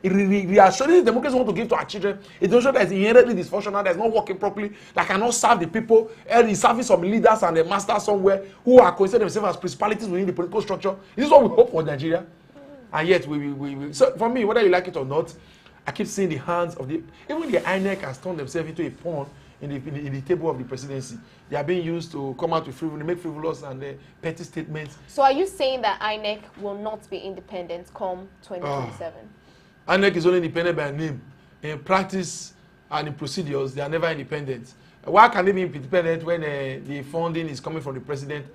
reassure the democracy we want to give to our children? A nation that is inherently dysfunctional, that is not working properly, that cannot serve the people, and is serving some leaders and the masters somewhere who are considering themselves as principalities within the political structure. Is this what we hope for Nigeria? And yet we so for me, whether you like it or not, I keep seeing the hands of even the INEC has turned themselves into a pawn in the table of the presidency. They are being used to come out with make frivolous and petty statements. So are you saying that INEC will not be independent come 2027? INEC is only independent by name. in practice and in procedures, they are never independent. Why can they be independent when the funding is coming from the president?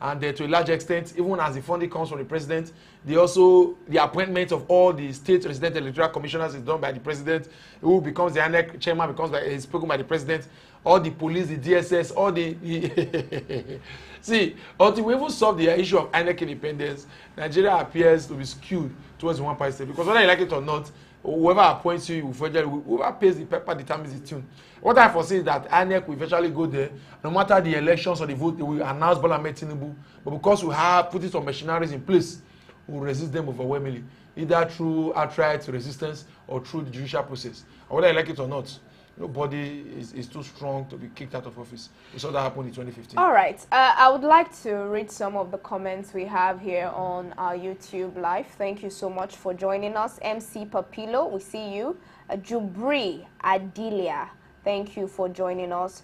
And to a large extent, even as the funding comes from the president, the appointment of all the state resident electoral commissioners is done by the president, who becomes the INEC chairman, is spoken by the president. All the police, the DSS, all the see, until we even solve the issue of INEC independence, Nigeria appears to be skewed towards one party, because whether you like it or not, whoever appoints you, whoever pays the pepper determines the tune. What I foresee is that INEC will eventually go there, no matter the elections or the vote, they will announce Bola Ahmed Tinubu. But because we have put some machineries in place, we will resist them overwhelmingly, either through outright resistance or through the judicial process. And whether I like it or not, nobody is too strong to be kicked out of office. We saw that happen in 2015. All right. I would like to read some of the comments we have here on our YouTube live. Thank you so much for joining us. MC Papilo, we see you. Jubri Adilia, thank you for joining us.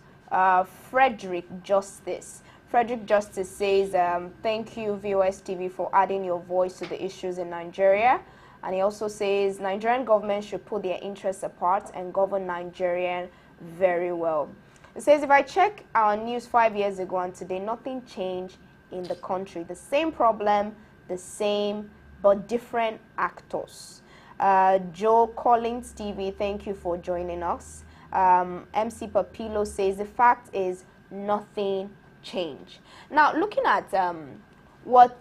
Frederick Justice. Frederick Justice says, thank you, VOS TV, for adding your voice to the issues in Nigeria. And he also says, Nigerian government should put their interests apart and govern Nigerian very well. He says, if I check our news 5 years ago and today, nothing changed in the country. The same problem, the same but different actors. Joe Collins TV, thank you for joining us. MC Papilo says, the fact is nothing changed. Now, looking at what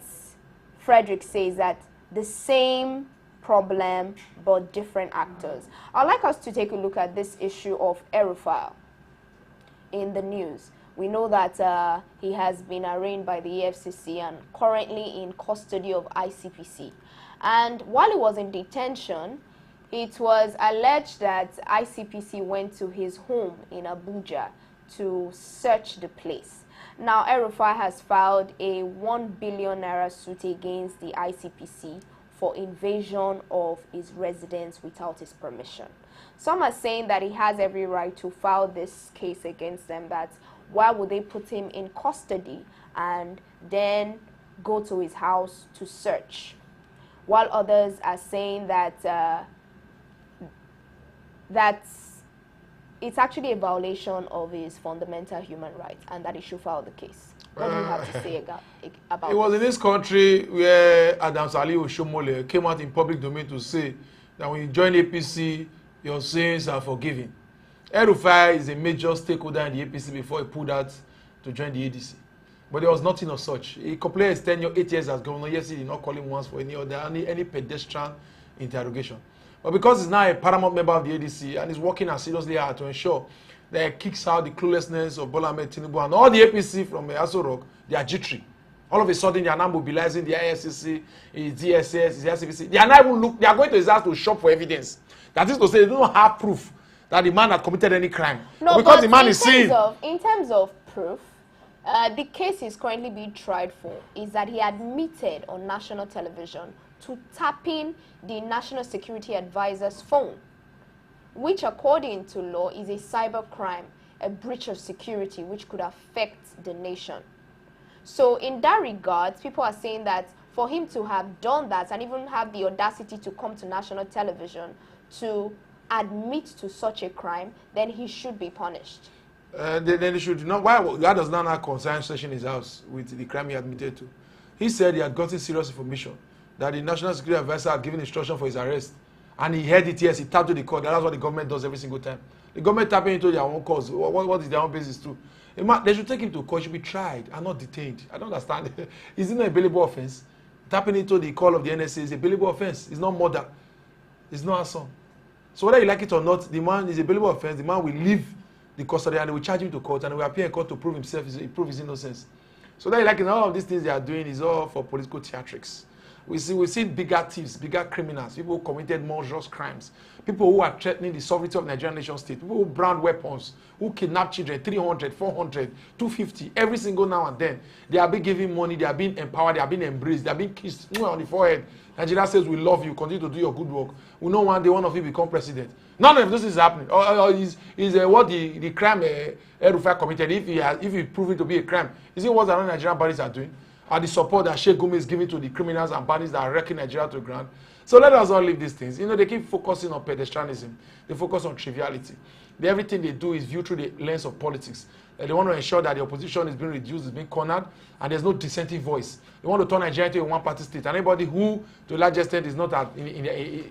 Frederick says, that the same problem but different actors. I'd like us to take a look at this issue of El-Rufai in the news. We know that he has been arraigned by the EFCC and currently in custody of ICPC. And while he was in detention, it was alleged that ICPC went to his home in Abuja to search the place. Now, El-Rufai has filed a 1 billion naira suit against the ICPC for invasion of his residence without his permission. Some are saying that he has every right to file this case against them, that why would they put him in custody and then go to his house to search? While others are saying that it's actually a violation of his fundamental human rights and that he should file the case. What do you have to say about it? Was in this country where Adam Saliu Oshomole came out in public domain to say that when you join APC, your sins are forgiven. El-Rufai is a major stakeholder in the APC before he pulled out to join the ADC. But there was nothing of such. He completed his tenure 8 years as governor. Yes, he did not call him once for any pedestrian interrogation. But because he's now a paramount member of the ADC and is working as seriously hard to ensure that he kicks out the cluelessness of Bola Ahmed Tinubu and all the APC from Aso Rock, they are jittery. All of a sudden, they are now mobilizing the ISCC, the DSS, the SCPC. They are not even they are going to his house to shop for evidence. That is to say, they don't have proof that the man had committed any crime. No, because the man is seen. In terms of proof, the case he's currently being tried for is that he admitted on national television to tapping the National Security Advisor's phone, which according to law is a cyber crime, a breach of security which could affect the nation. So in that regard, people are saying that for him to have done that and even have the audacity to come to national television to admit to such a crime, then he should be punished. Then he should not. Why that does not have concern searching his house with the crime he admitted to? He said he had gotten serious information that the National Security Advisor had given instruction for his arrest. And he heard it, yes, he tapped to the court. That's what the government does every single time. The government tapping into their own cause. What is their own basis to? They should take him to court. He should be tried and not detained. I don't understand. Is it not a bailable offense? Tapping into the call of the NSA is a bailable offense. It's not murder. It's not arson. So whether you like it or not, the man is a bailable offense. The man will leave the custody and they will charge him to court and will appear in court to prove himself, prove his innocence. So that you like it, all of these things they are doing is all for political theatrics. We see bigger thieves, bigger criminals, people who committed monstrous crimes, people who are threatening the sovereignty of Nigerian nation state, people who brand weapons, who kidnap children, 300, 400, 250, every single now and then. They are being given money, they are being empowered, they are being embraced, they are being kissed on the forehead. Nigeria says, we love you, continue to do your good work. We know one day one of you become president. None of this is happening. Or is what the crime El-Rufai committed, if he proven to be a crime, is it what the Nigerian bodies are doing? and the support that Sheikh Gumi is giving to the criminals and bandits that are wrecking Nigeria to the ground. So let us all leave these things. You know, they keep focusing on pedestrianism. They focus on triviality. Everything they do is viewed through the lens of politics. They want to ensure that the opposition is being reduced, is being cornered, and there's no dissenting voice. They want to turn Nigeria into a one-party state. And anybody who, to a large extent, is not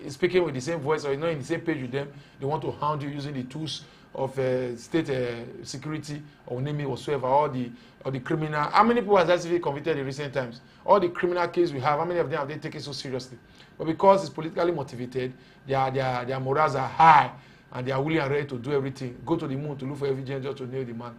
speaking with the same voice or is not in the same page with them, they want to hound you using the tools of state security or name it whatsoever, or the criminal. How many people has actually convicted in recent times? All the criminal cases we have, how many of them have they taken so seriously? But because it's politically motivated, their morals are high, and they are willing and ready to do everything. Go to the moon to look for evidence just to nail the man.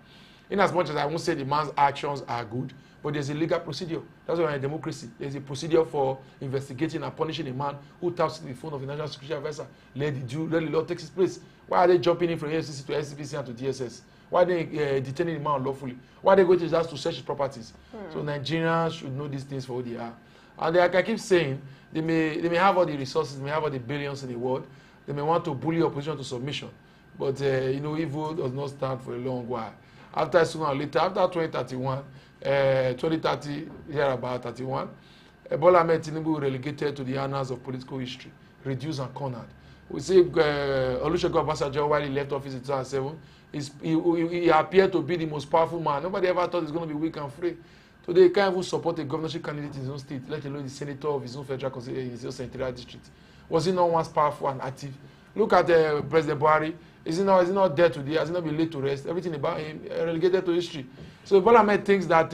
In as much as I won't say the man's actions are good, but there's a legal procedure. That's why in a democracy, there's a procedure for investigating and punishing a man who taps the phone of a national security advisor. Let the law take its place. Why are they jumping in from FCC to SCPC and to DSS? Why are they detaining the man unlawfully? Why are they going to just to search his properties? So Nigerians should know these things for what they are. And like I keep saying, they may have all the resources, they may have all the billions in the world. They may want to bully opposition to submission. But, evil does not stand for a long while. After sooner or later, after 2031, 2030, here about 31, Bola Ahmed Tinubu relegated to the annals of political history, reduced and cornered. We see Olusegun Obasanjo, while he left office in 2007, he appeared to be the most powerful man. Nobody ever thought he's going to be weak and free. Today, he can't even support a governorship candidate in his own state, let alone the senator of his own federal his own senatorial district. Was he not once powerful and active? Look at President Buhari. Is he not there today? Has he not been laid to rest? Everything about him relegated to history. So Bola Ahmed thinks that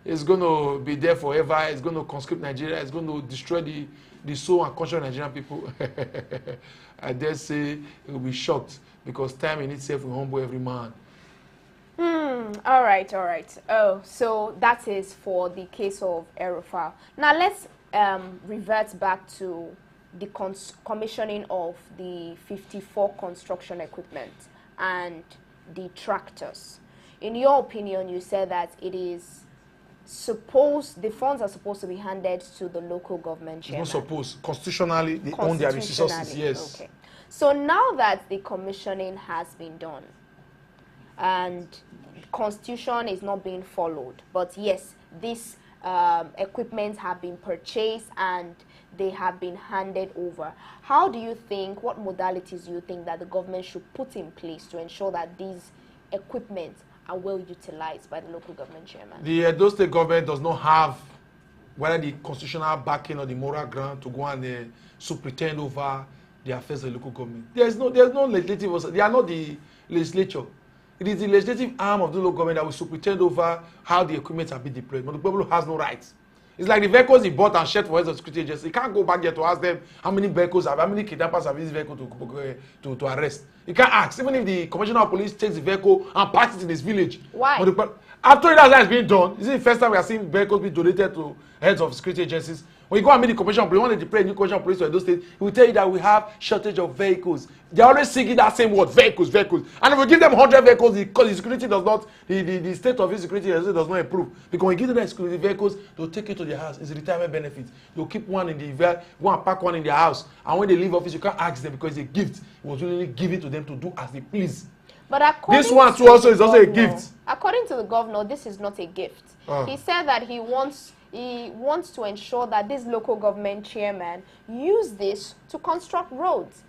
it's going to be there forever. It's going to conscript Nigeria. It's going to destroy the soul and culture of Nigerian people. I dare say he will be shocked because time in itself will humble every man. All right. Oh, so that is for the case of El-Rufai. Now let's revert back to the commissioning of the 54 construction equipment and the tractors. In your opinion, you said that it is supposed, the funds are supposed to be handed to the local government chairman. It's not supposed. Constitutionally, they own their resources, yes. Okay. So now that the commissioning has been done and constitution is not being followed, but yes, this equipment have been purchased and they have been handed over. How do you think, what modalities do you think that the government should put in place to ensure that these equipment are well utilized by the local government chairman? The Edo State government does not have whether the constitutional backing or the moral ground to go and superintend over the affairs of the local government. There's no legislative, they are not the legislature. It is the legislative arm of the local government that will superintend over how the equipment have been deployed. But the people has no rights. It's like the vehicles he bought and shared for heads of security agency. He can't go back there to ask them how many vehicles how many kidnappers have this vehicle to arrest. He can't ask. Even if the commissioner of police takes the vehicle and parks it in his village. Why? After that is being done, this is the first time we are seeing vehicles being donated to heads of security agencies. When you go and meet the commissioner of police, when they deploy a new commissioner of police to Edo State, he will tell you that we have shortage of vehicles. They are always singing that same word, vehicles. And if we give them 100 vehicles, because the security does not, the state of insecurity does not improve. Because when you give them the vehicles, they'll take it to their house. It's a retirement benefit. They'll keep one in the go and pack one in their house. And when they leave office, you can't ask them because it's a gift. It was really given to them to do as they please. But this one too also is also a gift. According to the governor, this is not a gift. He said that he wants to ensure that this local government chairman use this to construct roads.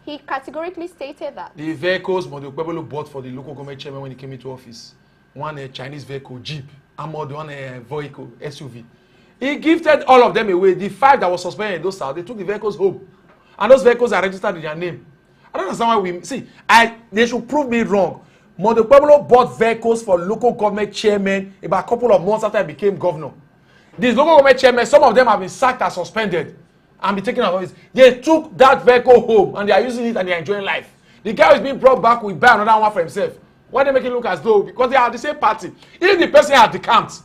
He categorically stated that. The vehicles Okpebholo bought for the local government chairman when he came into office, one Chinese vehicle, Jeep, armored one vehicle, SUV. He gifted all of them away. The 5 that was suspended in those south, they took the vehicles home. And those vehicles are registered in their name. I don't understand why they should prove me wrong. Okpebholo bought vehicles for local government chairmen about a couple of months after he became governor. These local government chairmen, some of them have been sacked and suspended and be taken out of office. They took that vehicle home and they are using it and they are enjoying life. The guy who is being brought back will buy another one for himself. Why they make it look as though, because they are the same party. If the person had decamped,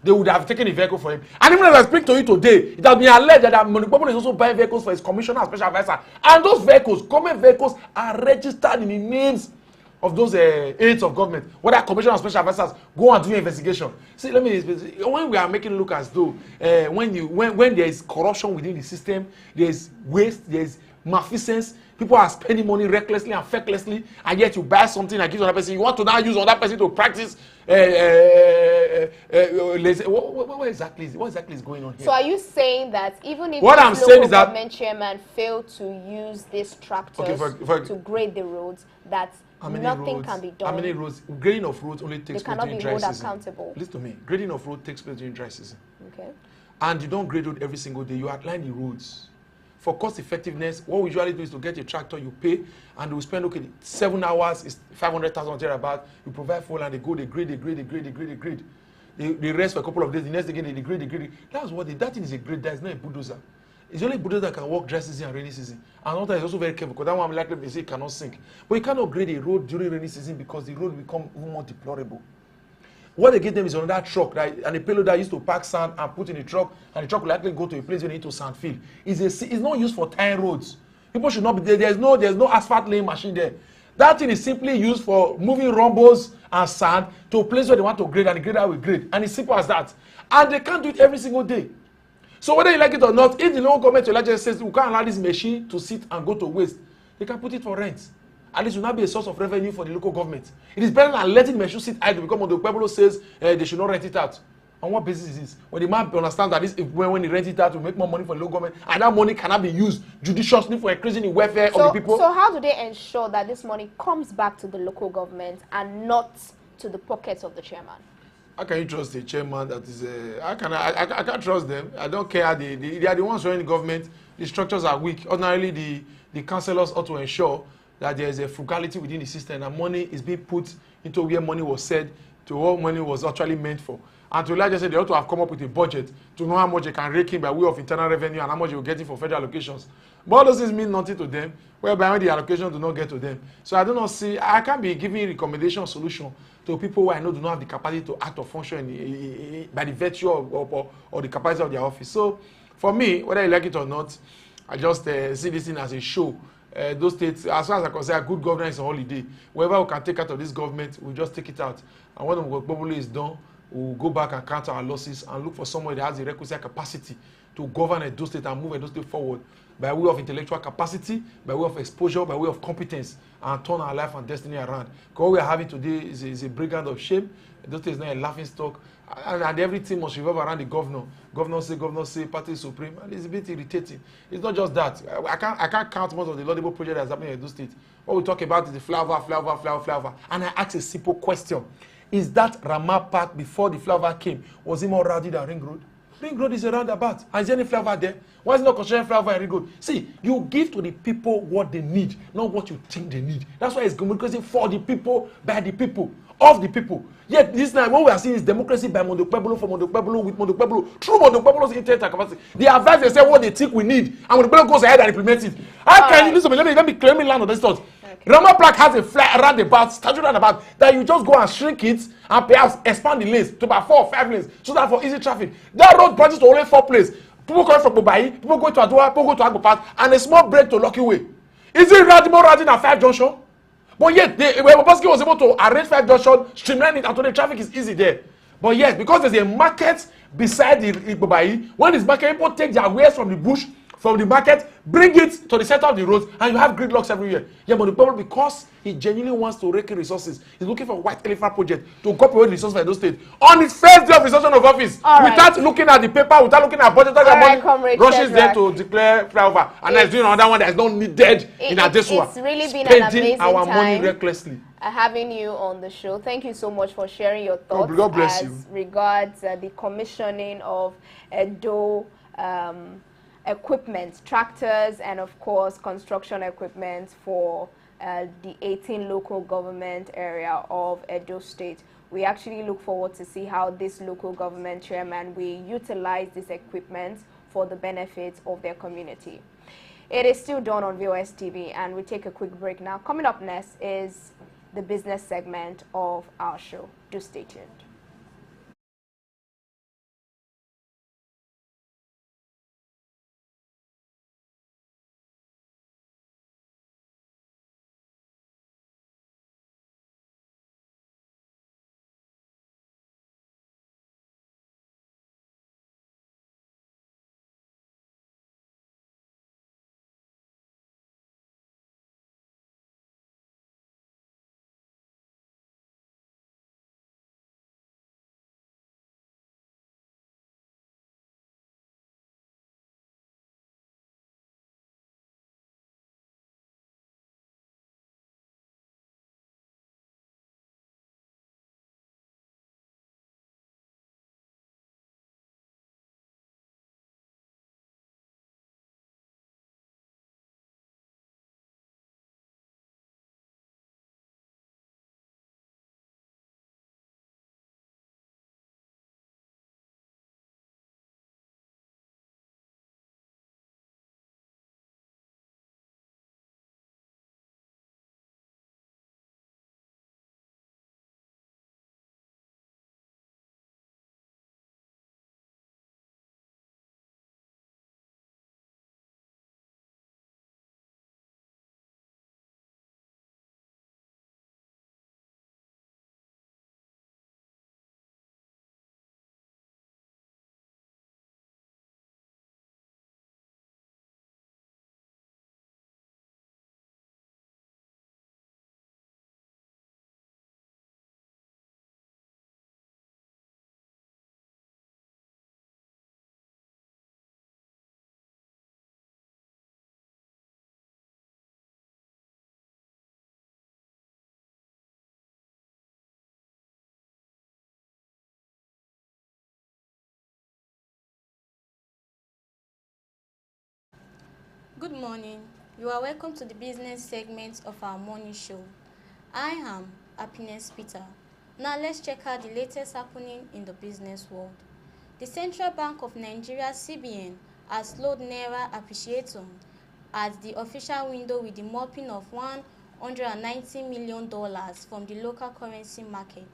they would have taken the vehicle for him. And even as I speak to you today, it has been alleged that Okpebholo is also buying vehicles for his commissioner and special advisor. And those vehicles, government vehicles, are registered in the names of those aides of government, whether commissioner and special advisors, go and do your investigation. See, let me, when we are making it look as though when there is corruption within the system, there is waste, there is malfeasance, people are spending money recklessly and fecklessly, and yet you buy something and give to another person. You want to now use another person to practice. What exactly is going on here? So are you saying that even if what I'm saying is that government chairman failed to use these tractors to grade the roads, that nothing can be done? How many roads? Grading of roads only takes place during dry season. They cannot be held accountable. Listen to me. Grading of road takes place during dry season. Okay. And you don't grade road every single day. You outline the roads. For cost effectiveness, what we usually do is to get a tractor, you pay, and we spend 7 hours is 500,000 thereabout. You provide fuel and they go, they grade. They rest for a couple of days. The next day again they grade. That's what that thing is a grade. That is not a bulldozer. It's only a bulldozer that can work dry season and rainy season. And sometimes it's also very careful because that one likely they say it cannot sink. But you cannot grade a road during rainy season because the road will become more deplorable. What they give them is another truck, right? And a payload that used to pack sand and put in the truck, and the truck will likely go to a place where they need to sand fill. It's not used for tying roads. People should not be there. There's no asphalt laying machine there. That thing is simply used for moving rumbles and sand to a place where they want to grade, and the grader will grade. And it's simple as that. And they can't do it every single day. So whether you like it or not, if the local government or says we can't allow this machine to sit and go to waste, they can put it for rent. At least it will not be a source of revenue for the local government. It is better than letting the machine sit idle because Okpebholo says they should not rent it out. On what basis is this? When the man understands that this, when he rent it out to make more money for the local government, and that money cannot be used judiciously for increasing the welfare of the people. So how do they ensure that this money comes back to the local government and not to the pockets of the chairman? How can you trust the chairman that is I can't trust them. I don't care. They are the ones running the government. The structures are weak. Ordinarily, the councillors ought to ensure that there is a frugality within the system and money is being put into where money was said to what money was actually meant for. And to large extent, they ought to have come up with a budget to know how much they can rake in by way of internal revenue and how much they will get in for federal allocations. But all those things mean nothing to them, whereby when the allocations do not get to them. So I do not see, I can't be giving recommendation solution to people who I know do not have the capacity to act or function by the virtue or the capacity of their office. So for me, whether you like it or not, I just see this thing as a show. Those states, as far as I can say, good governance is a holiday. Whatever we can take out of this government, we'll just take it out. And when Okpebholo is done, we'll go back and count our losses and look for someone that has the requisite capacity to govern Edo State and move Edo State forward by way of intellectual capacity, by way of exposure, by way of competence, and turn our life and destiny around. Because what we are having today is a brigand of shame. Edo State is not a laughing stock. And everything must revolve around the governor. Governor say, party supreme. And it's a bit irritating. It's not just that. I can't count most of the laudable projects that's happening in Edo State. What we talk about is the flower. And I ask a simple question. Is that Rama Park before the flower came? Was it more rowdy than Ring Road? Ring Road is a roundabout. And is there any flower there? Why is it not construction flower in Ring Road? See, you give to the people what they need, not what you think they need. That's why it's democracy for the people, by the people, of the people. Yet this time, what we are seeing is democracy by Okpebholo, for Okpebholo, with Okpebholo, through Okpebholo's intent and capacity. They advise, they say what they think we need, and Okpebholo goes ahead and implements it. How can you listen to me? Let me land on this thought. Okay. Rama Park has a flat roundabout, statue roundabout, that you just go and shrink it and perhaps expand the lanes to about 4 or 5 lanes, so that for easy traffic. That road branches to only 4 places. People coming from Bobai, people going to Adua, people go to Agbopat, and a small break to Lucky Way. Is it more routing than 5 junction? But yet, Obaski was able to arrange 5 junction, streamline it, and the traffic is easy there. But yes, because there's a market beside the Bobai, when this market, people take their wares from the bush, from the market, bring it to the center of the road, and you have gridlocks everywhere. Yeah, but the problem, because he genuinely wants to rake in resources, he's looking for a white elephant project to copy away the resources for those states on his first day of resumption of office, without looking at the paper, without looking at budget, money rushes there to declare flyover, and he's doing another one that is not needed in Adesua. It's really been an amazing our time money recklessly. Having you on the show. Thank you so much for sharing your thoughts God bless as you. regards the commissioning of Edo equipment, tractors, and of course construction equipment for the 18 local government area of Edo State. We actually look forward to see how this local government chairman will utilize this equipment for the benefit of their community. It is still done on VOS TV, and we take a quick break now. Coming up next is the business segment of our show. Do stay tuned. Good morning. You are welcome to the business segment of our morning show. I am Happiness Peter. Now let's check out the latest happening in the business world. The Central Bank of Nigeria (CBN) has slowed Naira appreciation at the official window with the mopping of $190 million from the local currency market.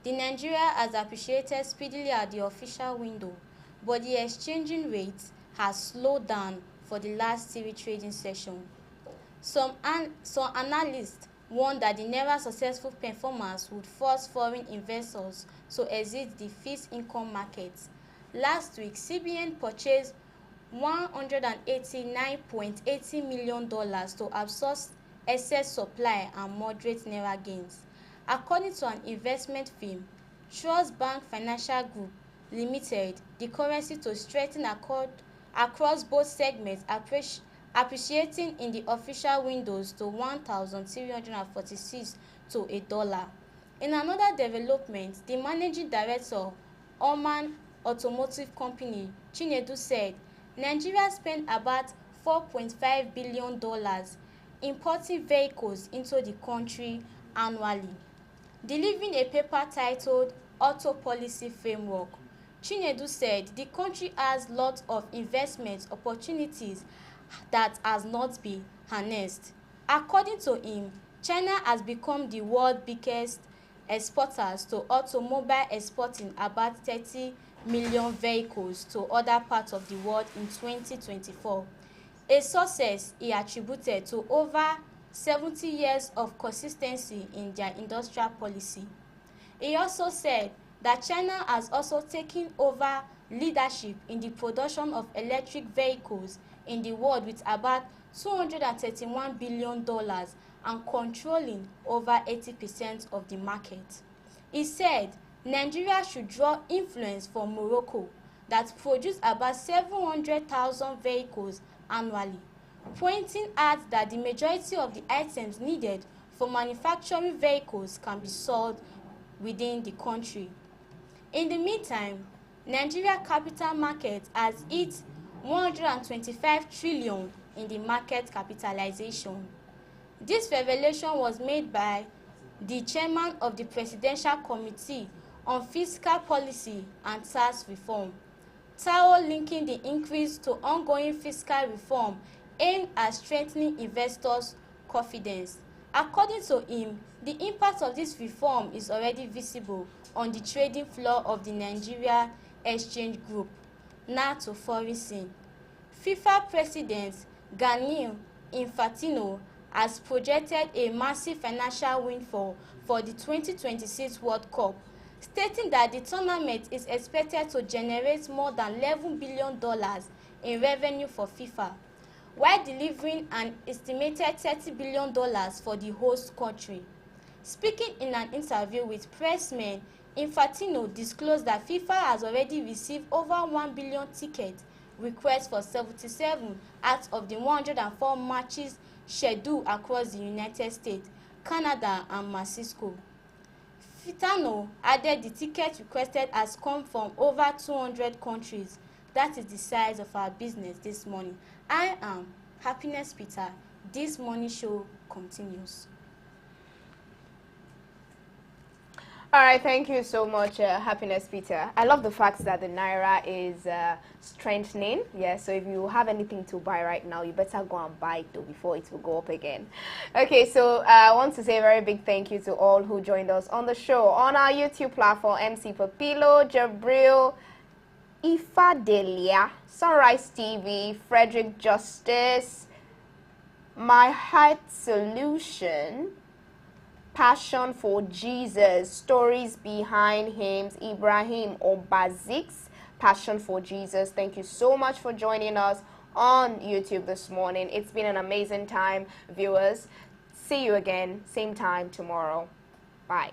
The Nigeria has appreciated speedily at the official window, but the exchanging rate has slowed down for the last 3 trading sessions. Some analysts warned that the Naira's successful performance would force foreign investors to exit the fixed income market. Last week, CBN purchased $189.80 million to absorb excess supply and moderate Naira gains. According to an investment firm, Trust Bank Financial Group Limited, the currency to strengthen across both segments, appreciating in the official windows to 1,346 to a dollar. In another development, the managing director, Oman Automotive Company, Chinedu, said Nigeria spent about $4.5 billion importing vehicles into the country annually. Delivering a paper titled Auto Policy Framework, Chinedu said the country has lots of investment opportunities that has not been harnessed. According to him, China has become the world's biggest exporters to automobile, exporting about 30 million vehicles to other parts of the world in 2024, a success he attributed to over 70 years of consistency in their industrial policy. He also said that China has also taken over leadership in the production of electric vehicles in the world with about $231 billion and controlling over 80% of the market. He said Nigeria should draw influence from Morocco that produces about 700,000 vehicles annually, pointing out that the majority of the items needed for manufacturing vehicles can be sold within the country. In the meantime, Nigeria capital market has hit 125 trillion in the market capitalization. This revelation was made by the chairman of the Presidential Committee on Fiscal Policy and Tax Reform, Tao, linking the increase to ongoing fiscal reform aimed at strengthening investors' confidence. According to him, the impact of this reform is already visible on the trading floor of the Nigeria Exchange Group. Now to foreign scene. FIFA President Gianni Infantino has projected a massive financial windfall for the 2026 World Cup, stating that the tournament is expected to generate more than $11 billion in revenue for FIFA, while delivering an estimated $30 billion for the host country. Speaking in an interview with pressmen, Infantino disclosed that FIFA has already received over 1 billion ticket requests for 77 out of the 104 matches scheduled across the United States, Canada, and Mexico. Infantino added the tickets requested has come from over 200 countries. That is the size of our business this morning. I am Happiness Peter. This morning show continues. All right, thank you so much, Happiness Peter. I love the fact that the Naira is strengthening. Yeah, so if you have anything to buy right now, you better go and buy it though before it will go up again. Okay, so I want to say a very big thank you to all who joined us on the show. On our YouTube platform, MC Papilo, Jabril, Ifadelia, Sunrise TV, Frederick Justice, My Heart Solution, Passion for Jesus, Stories Behind Hymns, Ibrahim Obazix, Passion for Jesus. Thank you so much for joining us on YouTube this morning. It's been an amazing time, viewers. See you again, same time tomorrow. Bye.